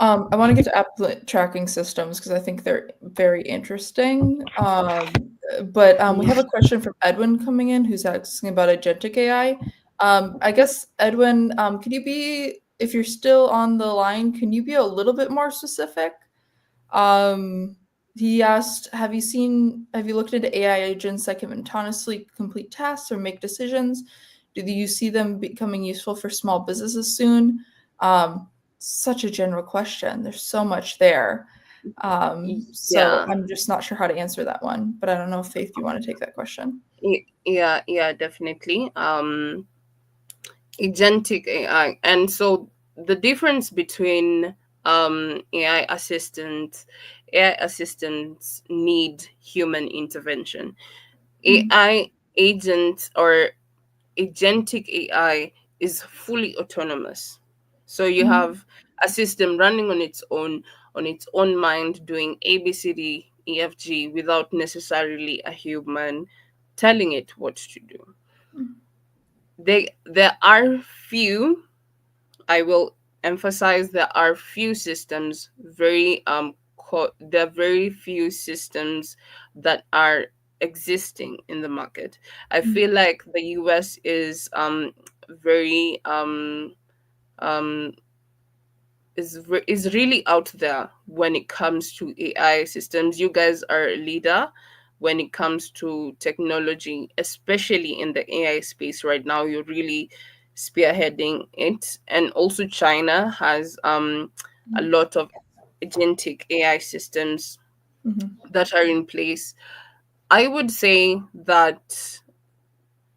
[SPEAKER 1] I want to get to applet tracking systems because I think they're very interesting. But we have a question from Edwin coming in who's asking about agentic AI. I guess, Edwin, if you're still on the line, can you be a little bit more specific? Um, he asked, have you looked into AI agents that can autonomously complete tasks or make decisions? Do you see them becoming useful for small businesses soon? Um, Such a general question. There's so much there. So
[SPEAKER 2] Yeah.
[SPEAKER 1] I'm just not sure how to answer that one, but I don't know if Faith, you want to take that question?
[SPEAKER 2] Yeah, yeah, definitely. Agentic AI. And so the difference between AI assistants need human intervention.
[SPEAKER 1] Mhm,
[SPEAKER 2] AI agents or agentic AI is fully autonomous. So you
[SPEAKER 1] mhm,
[SPEAKER 2] have a system running on its own mind, doing ABCD EFG without necessarily a human telling it what to do.
[SPEAKER 1] mhm,
[SPEAKER 2] There are few, I will emphasize, there are few systems, there are very few systems that are existing in the market. I
[SPEAKER 1] mhm,
[SPEAKER 2] feel like the US is very um is really out there when it comes to AI systems. You guys are a leader when it comes to technology, especially in the AI space right now. You're really spearheading it. And also China has a
[SPEAKER 1] mhm,
[SPEAKER 2] lot of agentic AI systems
[SPEAKER 1] mhm,
[SPEAKER 2] that are in place. I would say that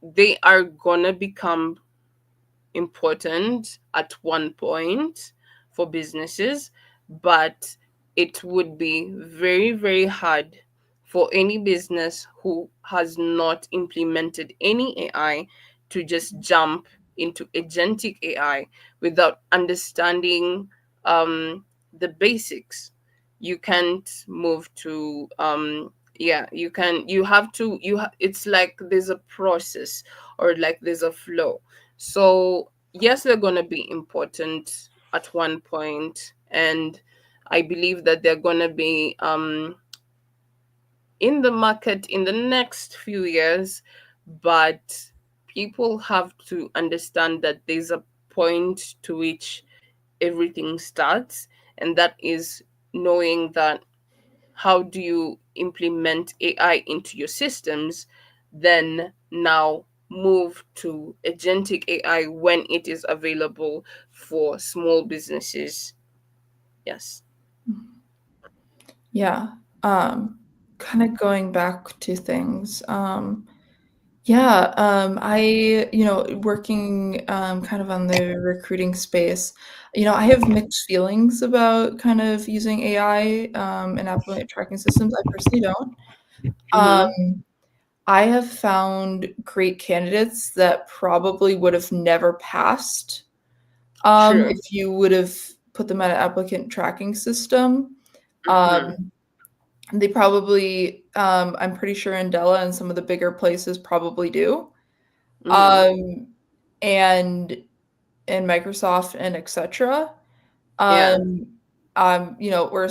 [SPEAKER 2] they are gonna become important at one point for businesses, but it would be very, very hard for any business who has not implemented any AI to just jump into agentic AI without understanding the basics. You can't move to yeah, you have to it's like there's a process, or like there's a flow. So, yes, they're going to be important at one point, and I believe that they're going to be in the market in the next few years, but people have to understand that there's a point to which everything starts, and that is knowing that how do you implement AI into your systems, then now move to agentic AI when it is available for small businesses. Yes.
[SPEAKER 1] Yeah. Um, Kind of going back to things. Yeah, working kind of on the recruiting space, I have mixed feelings about kind of using AI in applicant tracking systems. I personally don't.
[SPEAKER 2] Mm-hmm.
[SPEAKER 1] Um, I have found great candidates that probably would have never passed
[SPEAKER 2] True.
[SPEAKER 1] if you would have put them at an applicant tracking system.
[SPEAKER 2] Mm-hmm.
[SPEAKER 1] Um, they probably, I'm pretty sure Andela and some of the bigger places probably do.
[SPEAKER 2] Mm-hmm.
[SPEAKER 1] Um, and Microsoft and etc.
[SPEAKER 2] Yeah.
[SPEAKER 1] Um, we're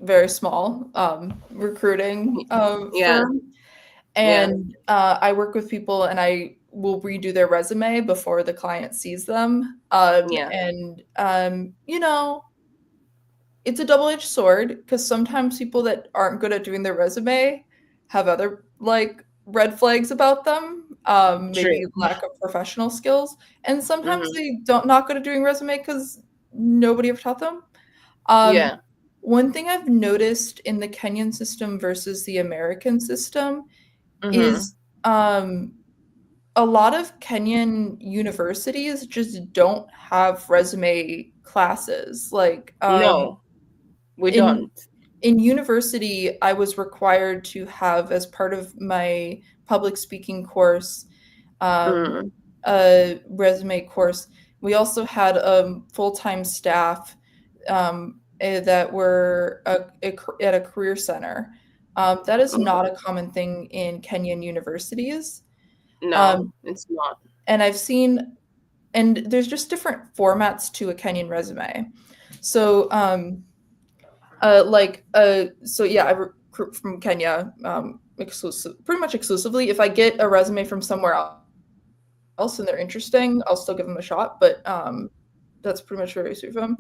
[SPEAKER 1] very small recruiting
[SPEAKER 2] Yeah.
[SPEAKER 1] firm,
[SPEAKER 2] Yeah.
[SPEAKER 1] and I work with people, and I will redo their resume before the client sees them.
[SPEAKER 2] Yeah.
[SPEAKER 1] It's a double-edged sword because sometimes people that aren't good at doing their resume have other like red flags about them, maybe
[SPEAKER 2] True.
[SPEAKER 1] lack of professional skills, and sometimes
[SPEAKER 2] Mm-hmm.
[SPEAKER 1] they don't not good at doing resume because nobody ever taught them. Um,
[SPEAKER 2] Yeah.
[SPEAKER 1] One thing I've noticed in the Kenyan system versus the American system
[SPEAKER 2] Mm-hmm.
[SPEAKER 1] is a lot of Kenyan universities just don't have resume classes. Like
[SPEAKER 2] No, we
[SPEAKER 1] in
[SPEAKER 2] don't.
[SPEAKER 1] university, I was required to have as part of my public speaking course, um,
[SPEAKER 2] Mm.
[SPEAKER 1] a resume course. We also had full-time staff that were at a career center. That is not
[SPEAKER 2] Okay.
[SPEAKER 1] a common thing in Kenyan universities.
[SPEAKER 2] No,
[SPEAKER 1] Um,
[SPEAKER 2] it's not.
[SPEAKER 1] and I've seen, and there's just different formats to a Kenyan resume. So, so yeah, I recruit from Kenya, pretty much exclusively. If I get a resume from somewhere else and they're interesting, I'll still give them a shot. But that's pretty much where I receive them.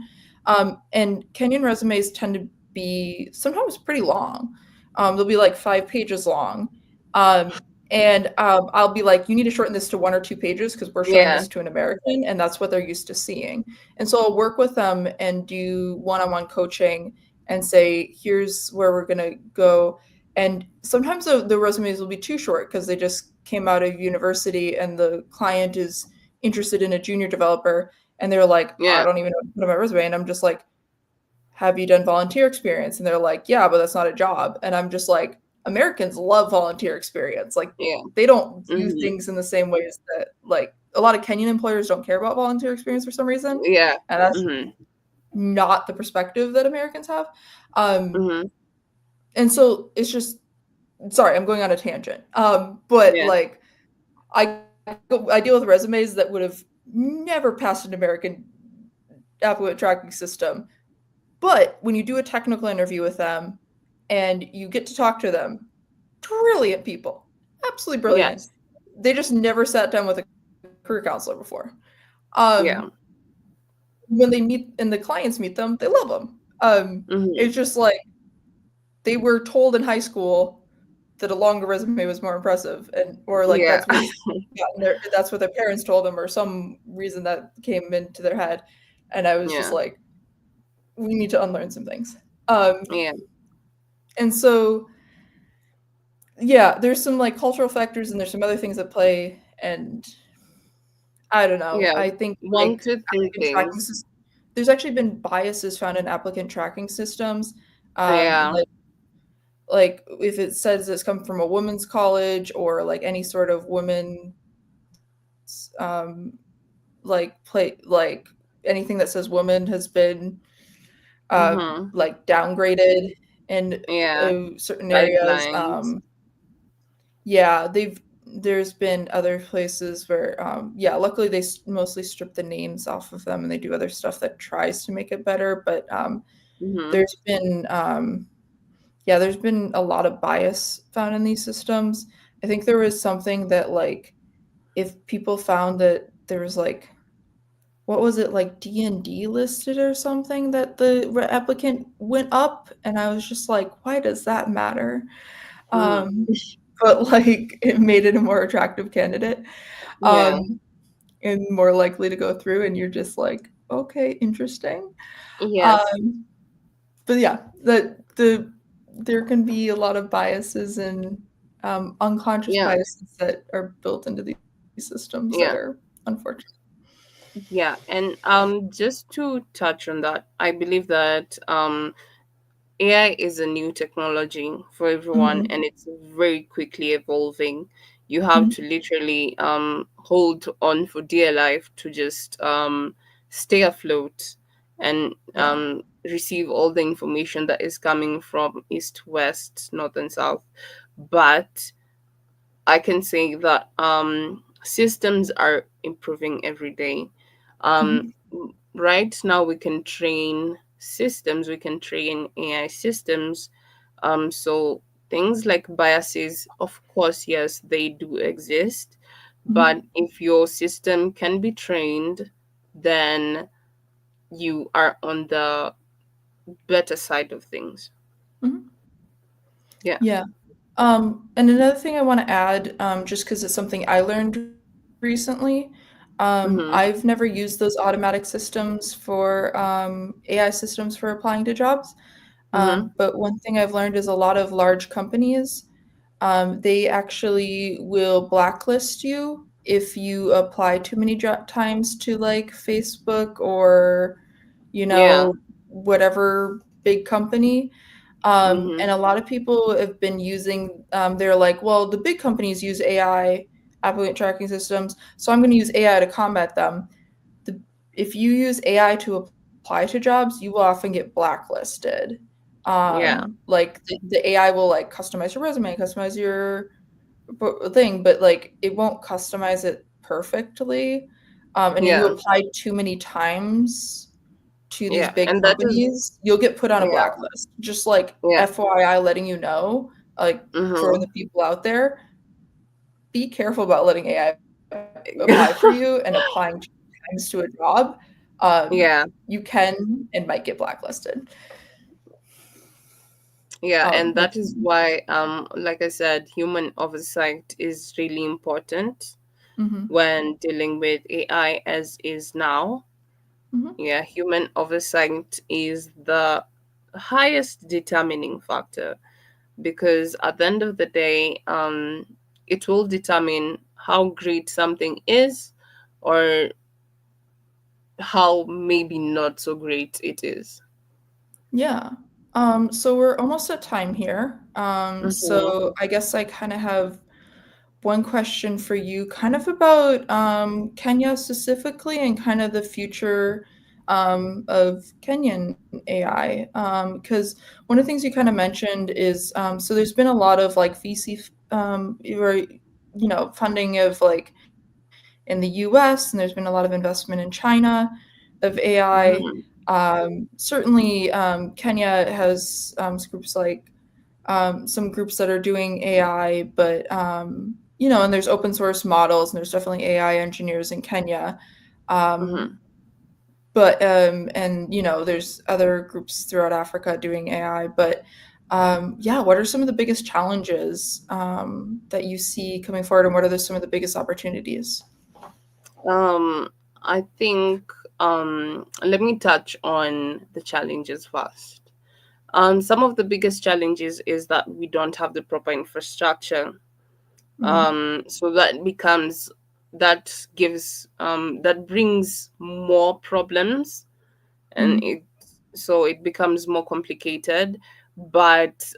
[SPEAKER 1] And Kenyan resumes tend to be sometimes pretty long. They'll be like 5 pages long. I'll be like, you need to shorten this to 1 or 2 pages because we're showing
[SPEAKER 2] Yeah.
[SPEAKER 1] this to an American, and that's what they're used to seeing. And so I'll work with them and do one-on-one coaching and say, here's where we're going to go. And sometimes the resumes will be too short because they just came out of university and the client is interested in a junior developer. And they're like, I
[SPEAKER 2] Yeah.
[SPEAKER 1] don't even know what to put on my resume. And I'm just like, have you done volunteer experience? And they're like, yeah, but that's not a job. And I'm just like, Americans love volunteer experience. Like,
[SPEAKER 2] Yeah.
[SPEAKER 1] they don't view
[SPEAKER 2] Mm-hmm.
[SPEAKER 1] things in the same ways that, like, a lot of Kenyan employers don't care about volunteer experience for some reason.
[SPEAKER 2] Yeah.
[SPEAKER 1] And that's
[SPEAKER 2] Mm-hmm.
[SPEAKER 1] not the perspective that Americans have. Um,
[SPEAKER 2] Mm-hmm.
[SPEAKER 1] and so it's just, sorry, I'm going on a tangent. But
[SPEAKER 2] Yeah.
[SPEAKER 1] like, I deal with resumes that would have never passed an American applicant tracking system. But when you do a technical interview with them and you get to talk to them, brilliant people, absolutely brilliant.
[SPEAKER 2] Yes.
[SPEAKER 1] They just never sat down with a career counselor before. Um,
[SPEAKER 2] Yeah.
[SPEAKER 1] when they meet and the clients meet them, they love them. It's
[SPEAKER 2] Mm-hmm.
[SPEAKER 1] just like they were told in high school that a longer resume was more impressive, and or like
[SPEAKER 2] Yeah.
[SPEAKER 1] that's what their parents told them, or some reason that came into their head, and I was just
[SPEAKER 2] Yeah.
[SPEAKER 1] like, we need to unlearn some things. Um,
[SPEAKER 2] Yeah.
[SPEAKER 1] and so yeah, there's some like cultural factors and there's some other things at play, and I don't know.
[SPEAKER 2] Yeah.
[SPEAKER 1] I think
[SPEAKER 2] One,
[SPEAKER 1] like
[SPEAKER 2] two, three
[SPEAKER 1] applicant tracking
[SPEAKER 2] things.
[SPEAKER 1] systems, there's actually been biases found in applicant tracking systems.
[SPEAKER 2] Yeah.
[SPEAKER 1] Like if it says it's come from a women's college or like any sort of women's like anything that says woman has been
[SPEAKER 2] Mm-hmm.
[SPEAKER 1] like downgraded in
[SPEAKER 2] Yeah.
[SPEAKER 1] certain areas.
[SPEAKER 2] Guidelines.
[SPEAKER 1] Yeah, there's been other places where yeah, luckily they mostly strip the names off of them and they do other stuff that tries to make it better, but
[SPEAKER 2] Mm-hmm.
[SPEAKER 1] there's been yeah, there's been a lot of bias found in these systems. I think there was something that like if people found that there was like what was it like D&D listed or something that the applicant went up and I was just like why does that matter?
[SPEAKER 2] Mm-hmm.
[SPEAKER 1] Um but like it made it a more attractive candidate.
[SPEAKER 2] Yeah,
[SPEAKER 1] Um and more likely to go through and you're just like okay, interesting.
[SPEAKER 2] yes,
[SPEAKER 1] Um but yeah, the there can be a lot of biases and unconscious
[SPEAKER 2] yeah,
[SPEAKER 1] biases that are built into these systems that are
[SPEAKER 2] yeah.
[SPEAKER 1] unfortunate.
[SPEAKER 2] Yeah, and just to touch on that, I believe that AI is a new technology for everyone,
[SPEAKER 1] Mhm,
[SPEAKER 2] and it's very quickly evolving. You have
[SPEAKER 1] mhm,
[SPEAKER 2] to literally hold on for dear life to just stay afloat and
[SPEAKER 1] yeah,
[SPEAKER 2] receive all the information that is coming from east, west, north, and south. But I can say that systems are improving every day. Um,
[SPEAKER 1] mhm,
[SPEAKER 2] right now, we can train systems, we can train AI systems. So things like biases, of course, yes, they do exist. But
[SPEAKER 1] mhm,
[SPEAKER 2] if your system can be trained, then you are on the better side of things.
[SPEAKER 1] mhm.
[SPEAKER 2] Yeah.
[SPEAKER 1] Yeah. And another thing I want to add, just because it's something I learned recently, I've
[SPEAKER 2] Mm-hmm.
[SPEAKER 1] never used those automatic systems for AI systems for applying to jobs.
[SPEAKER 2] Mm-hmm.
[SPEAKER 1] But one thing I've learned is a lot of large companies, they actually will blacklist you if you apply too many times to like Facebook or, you
[SPEAKER 2] Yeah.
[SPEAKER 1] know, whatever big company.
[SPEAKER 2] Mm-hmm.
[SPEAKER 1] And a lot of people have been using, they're like, well, the big companies use AI applicant tracking systems, so I'm going to use AI to combat them. The, if you use AI to apply to jobs, you will often get blacklisted.
[SPEAKER 2] Yeah.
[SPEAKER 1] Like the AI will like customize your resume, customize your thing, but like it won't customize it perfectly. And if you
[SPEAKER 2] Yeah.
[SPEAKER 1] apply too many times to these
[SPEAKER 2] Yeah.
[SPEAKER 1] big
[SPEAKER 2] And that is,
[SPEAKER 1] companies, you'll get put on a
[SPEAKER 2] yeah.
[SPEAKER 1] blacklist. Just like
[SPEAKER 2] Yeah.
[SPEAKER 1] FYI, letting you know, like for
[SPEAKER 2] Mm-hmm.
[SPEAKER 1] the people out there, be careful about letting AI apply for you and applying times to a job.
[SPEAKER 2] Yeah.
[SPEAKER 1] You can and might get blacklisted.
[SPEAKER 2] Yeah, and
[SPEAKER 1] Like,
[SPEAKER 2] that is why, like I said, human oversight is really important
[SPEAKER 1] mhm,
[SPEAKER 2] when dealing with AI as is now.
[SPEAKER 1] mhm,
[SPEAKER 2] Yeah, human oversight is the highest determining factor because at the end of the day, it will determine how great something is or how maybe not so great it is.
[SPEAKER 1] yeah. So we're almost at time here.
[SPEAKER 2] Mm-hmm.
[SPEAKER 1] So I guess I kind of have one question for you, kind of about Kenya specifically and kind of the future of Kenyan AI. Because one of the things you kind of mentioned is so there's been a lot of like VC or funding of like in the U.S. and there's been a lot of investment in China of AI.
[SPEAKER 2] Mm-hmm.
[SPEAKER 1] Certainly, Kenya has groups like some groups that are doing AI, but and there's open source models, and there's definitely AI engineers in Kenya.
[SPEAKER 2] Mm-hmm.
[SPEAKER 1] Um, but and there's other groups throughout Africa doing AI. But yeah, what are some of the biggest challenges that you see coming forward, and what are some of the biggest opportunities?
[SPEAKER 2] Um, I think let me touch on the challenges first. Some of the biggest challenges is that we don't have the proper infrastructure.
[SPEAKER 1] Mm-hmm.
[SPEAKER 2] So that brings more problems, and
[SPEAKER 1] Mm-hmm.
[SPEAKER 2] it becomes more complicated. But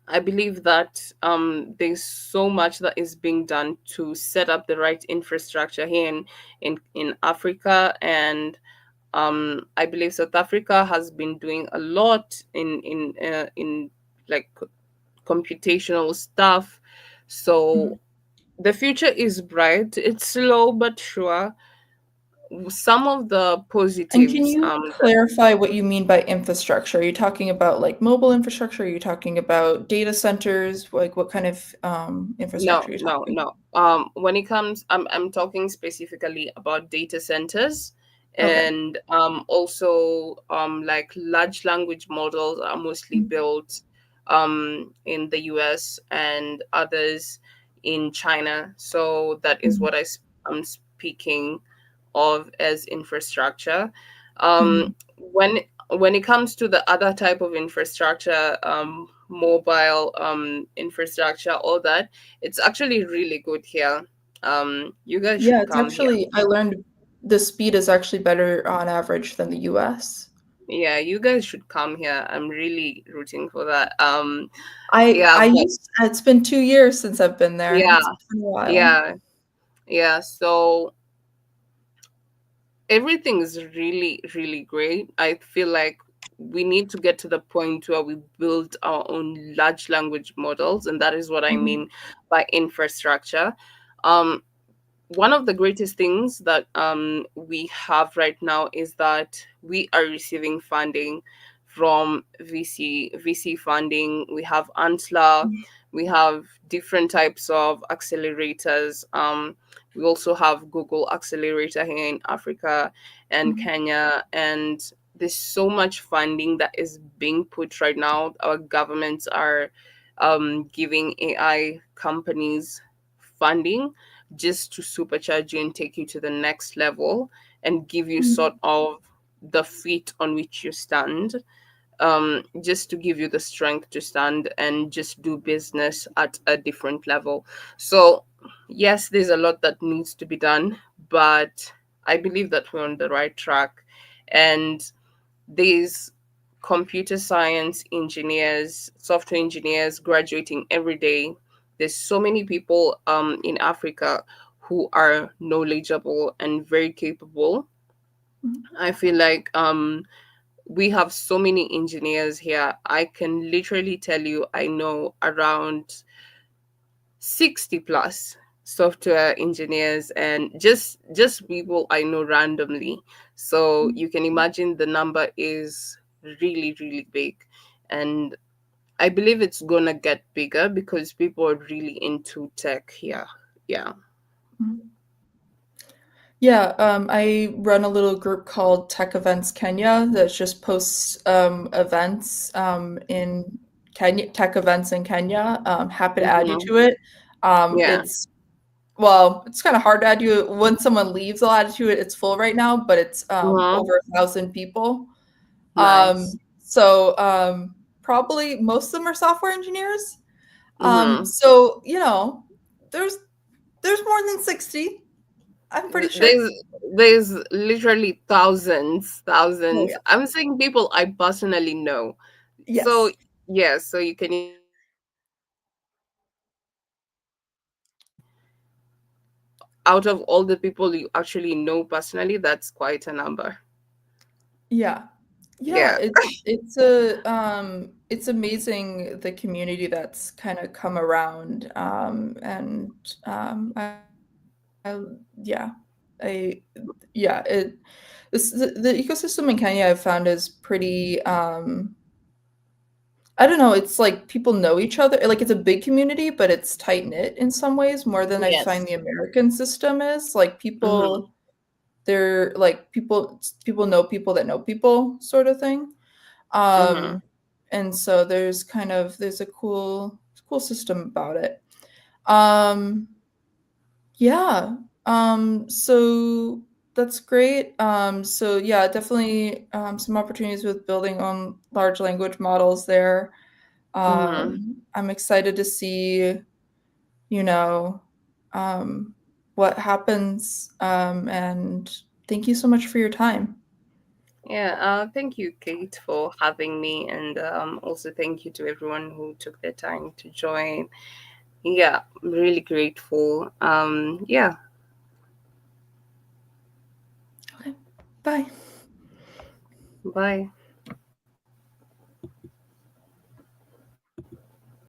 [SPEAKER 2] I believe that there's so much that is being done to set up the right infrastructure here in Africa, and I believe South Africa has been doing a lot in like computational stuff. So the future is bright. It's slow but sure. some of the
[SPEAKER 1] And can
[SPEAKER 2] positives,
[SPEAKER 1] you clarify what you mean by infrastructure? Are you talking about like mobile infrastructure? Are you talking about data centers? Like what kind of infrastructure
[SPEAKER 2] no,
[SPEAKER 1] are you
[SPEAKER 2] no,
[SPEAKER 1] talking?
[SPEAKER 2] no. When it comes, I'm talking specifically about data centers,
[SPEAKER 1] Okay.
[SPEAKER 2] and also like large language models are mostly
[SPEAKER 1] Mhm.
[SPEAKER 2] built in the US and others in China. So that is
[SPEAKER 1] Mhm.
[SPEAKER 2] what I'm speaking of as infrastructure. Um,
[SPEAKER 1] Mhm.
[SPEAKER 2] when it comes to the other type of infrastructure, mobile infrastructure, all that, it's actually really good here. You guys
[SPEAKER 1] Yeah,
[SPEAKER 2] should
[SPEAKER 1] it's
[SPEAKER 2] come here.
[SPEAKER 1] actually I learned the speed is actually better on average than the US.
[SPEAKER 2] Yeah, you guys should come here. I'm really rooting for that.
[SPEAKER 1] I
[SPEAKER 2] Yeah,
[SPEAKER 1] I
[SPEAKER 2] but
[SPEAKER 1] used it's been 2 years since I've been there.
[SPEAKER 2] yeah,
[SPEAKER 1] It's been a while.
[SPEAKER 2] yeah, yeah. So everything is really, really great. I feel like we need to get to the point where we build our own large language models, and that is what I
[SPEAKER 1] Mhm.
[SPEAKER 2] mean by infrastructure. Um, One of the greatest things that we have right now is that we are receiving funding from VC funding. We have Antler, we have different types of accelerators. We also have Google Accelerator here in Africa and
[SPEAKER 1] Mhm.
[SPEAKER 2] Kenya, and there's so much funding that is being put right now. Our governments are giving AI companies funding just to supercharge you and take you to the next level and give you sort
[SPEAKER 1] Mhm.
[SPEAKER 2] of the feet on which you stand, just to give you the strength to stand and just do business at a different level. So yes, there's a lot that needs to be done, but I believe that we're on the right track. And these computer science engineers, software engineers graduating every day. There's so many people in Africa who are knowledgeable and very capable.
[SPEAKER 1] Mhm.
[SPEAKER 2] I feel like we have so many engineers here. I can literally tell you I know around 60 plus software engineers and just people I know randomly. So
[SPEAKER 1] Mhm.
[SPEAKER 2] you can imagine the number is really, really big. And I believe it's gonna get bigger because people are really into tech here. Yeah.
[SPEAKER 1] Mhm. Yeah, I run a little group called Tech Events Kenya that just posts events in Kenya, tech events in Kenya. Happy to add you
[SPEAKER 2] Hmm.
[SPEAKER 1] to it.
[SPEAKER 2] Yeah.
[SPEAKER 1] It's well, it's kind of hard to add you when someone leaves. I'll add you to it. It's full right now, but it's
[SPEAKER 2] Hmm.
[SPEAKER 1] over 1,000 people.
[SPEAKER 2] Nice.
[SPEAKER 1] So probably most of them are software engineers.
[SPEAKER 2] Hmm.
[SPEAKER 1] So there's there's more than 60. I'm pretty sure.
[SPEAKER 2] There's literally thousands,
[SPEAKER 1] Oh
[SPEAKER 2] thousands.
[SPEAKER 1] yeah.
[SPEAKER 2] I'm saying people I personally know. So
[SPEAKER 1] Yes.
[SPEAKER 2] yeah, so you can imagine out of all the people you actually know personally, that's quite a number.
[SPEAKER 1] Yeah. Yeah,
[SPEAKER 2] Yeah.
[SPEAKER 1] it's amazing the community that's kind of come around and I yeah. I yeah, the ecosystem in Kenya I've found is pretty I don't know, it's like people know each other. Like it's a big community, but it's tight knit in some ways more than I find
[SPEAKER 2] Yes.
[SPEAKER 1] the American system is. Like
[SPEAKER 2] Mm-hmm.
[SPEAKER 1] they're like people know people that know people sort of thing.
[SPEAKER 2] Mm-hmm.
[SPEAKER 1] Um, and so there's a cool system about it. Um, yeah. So that's great. So yeah, definitely some opportunities with building on large language models there.
[SPEAKER 2] Mm-hmm.
[SPEAKER 1] I'm excited to see, you know, um, what happens. And thank you so much for your time.
[SPEAKER 2] Yeah, thank you, Kate, for having me, and also thank you to everyone who took their time to join. Yeah, I'm really grateful. Yeah,
[SPEAKER 1] Okay. Bye.
[SPEAKER 2] bye.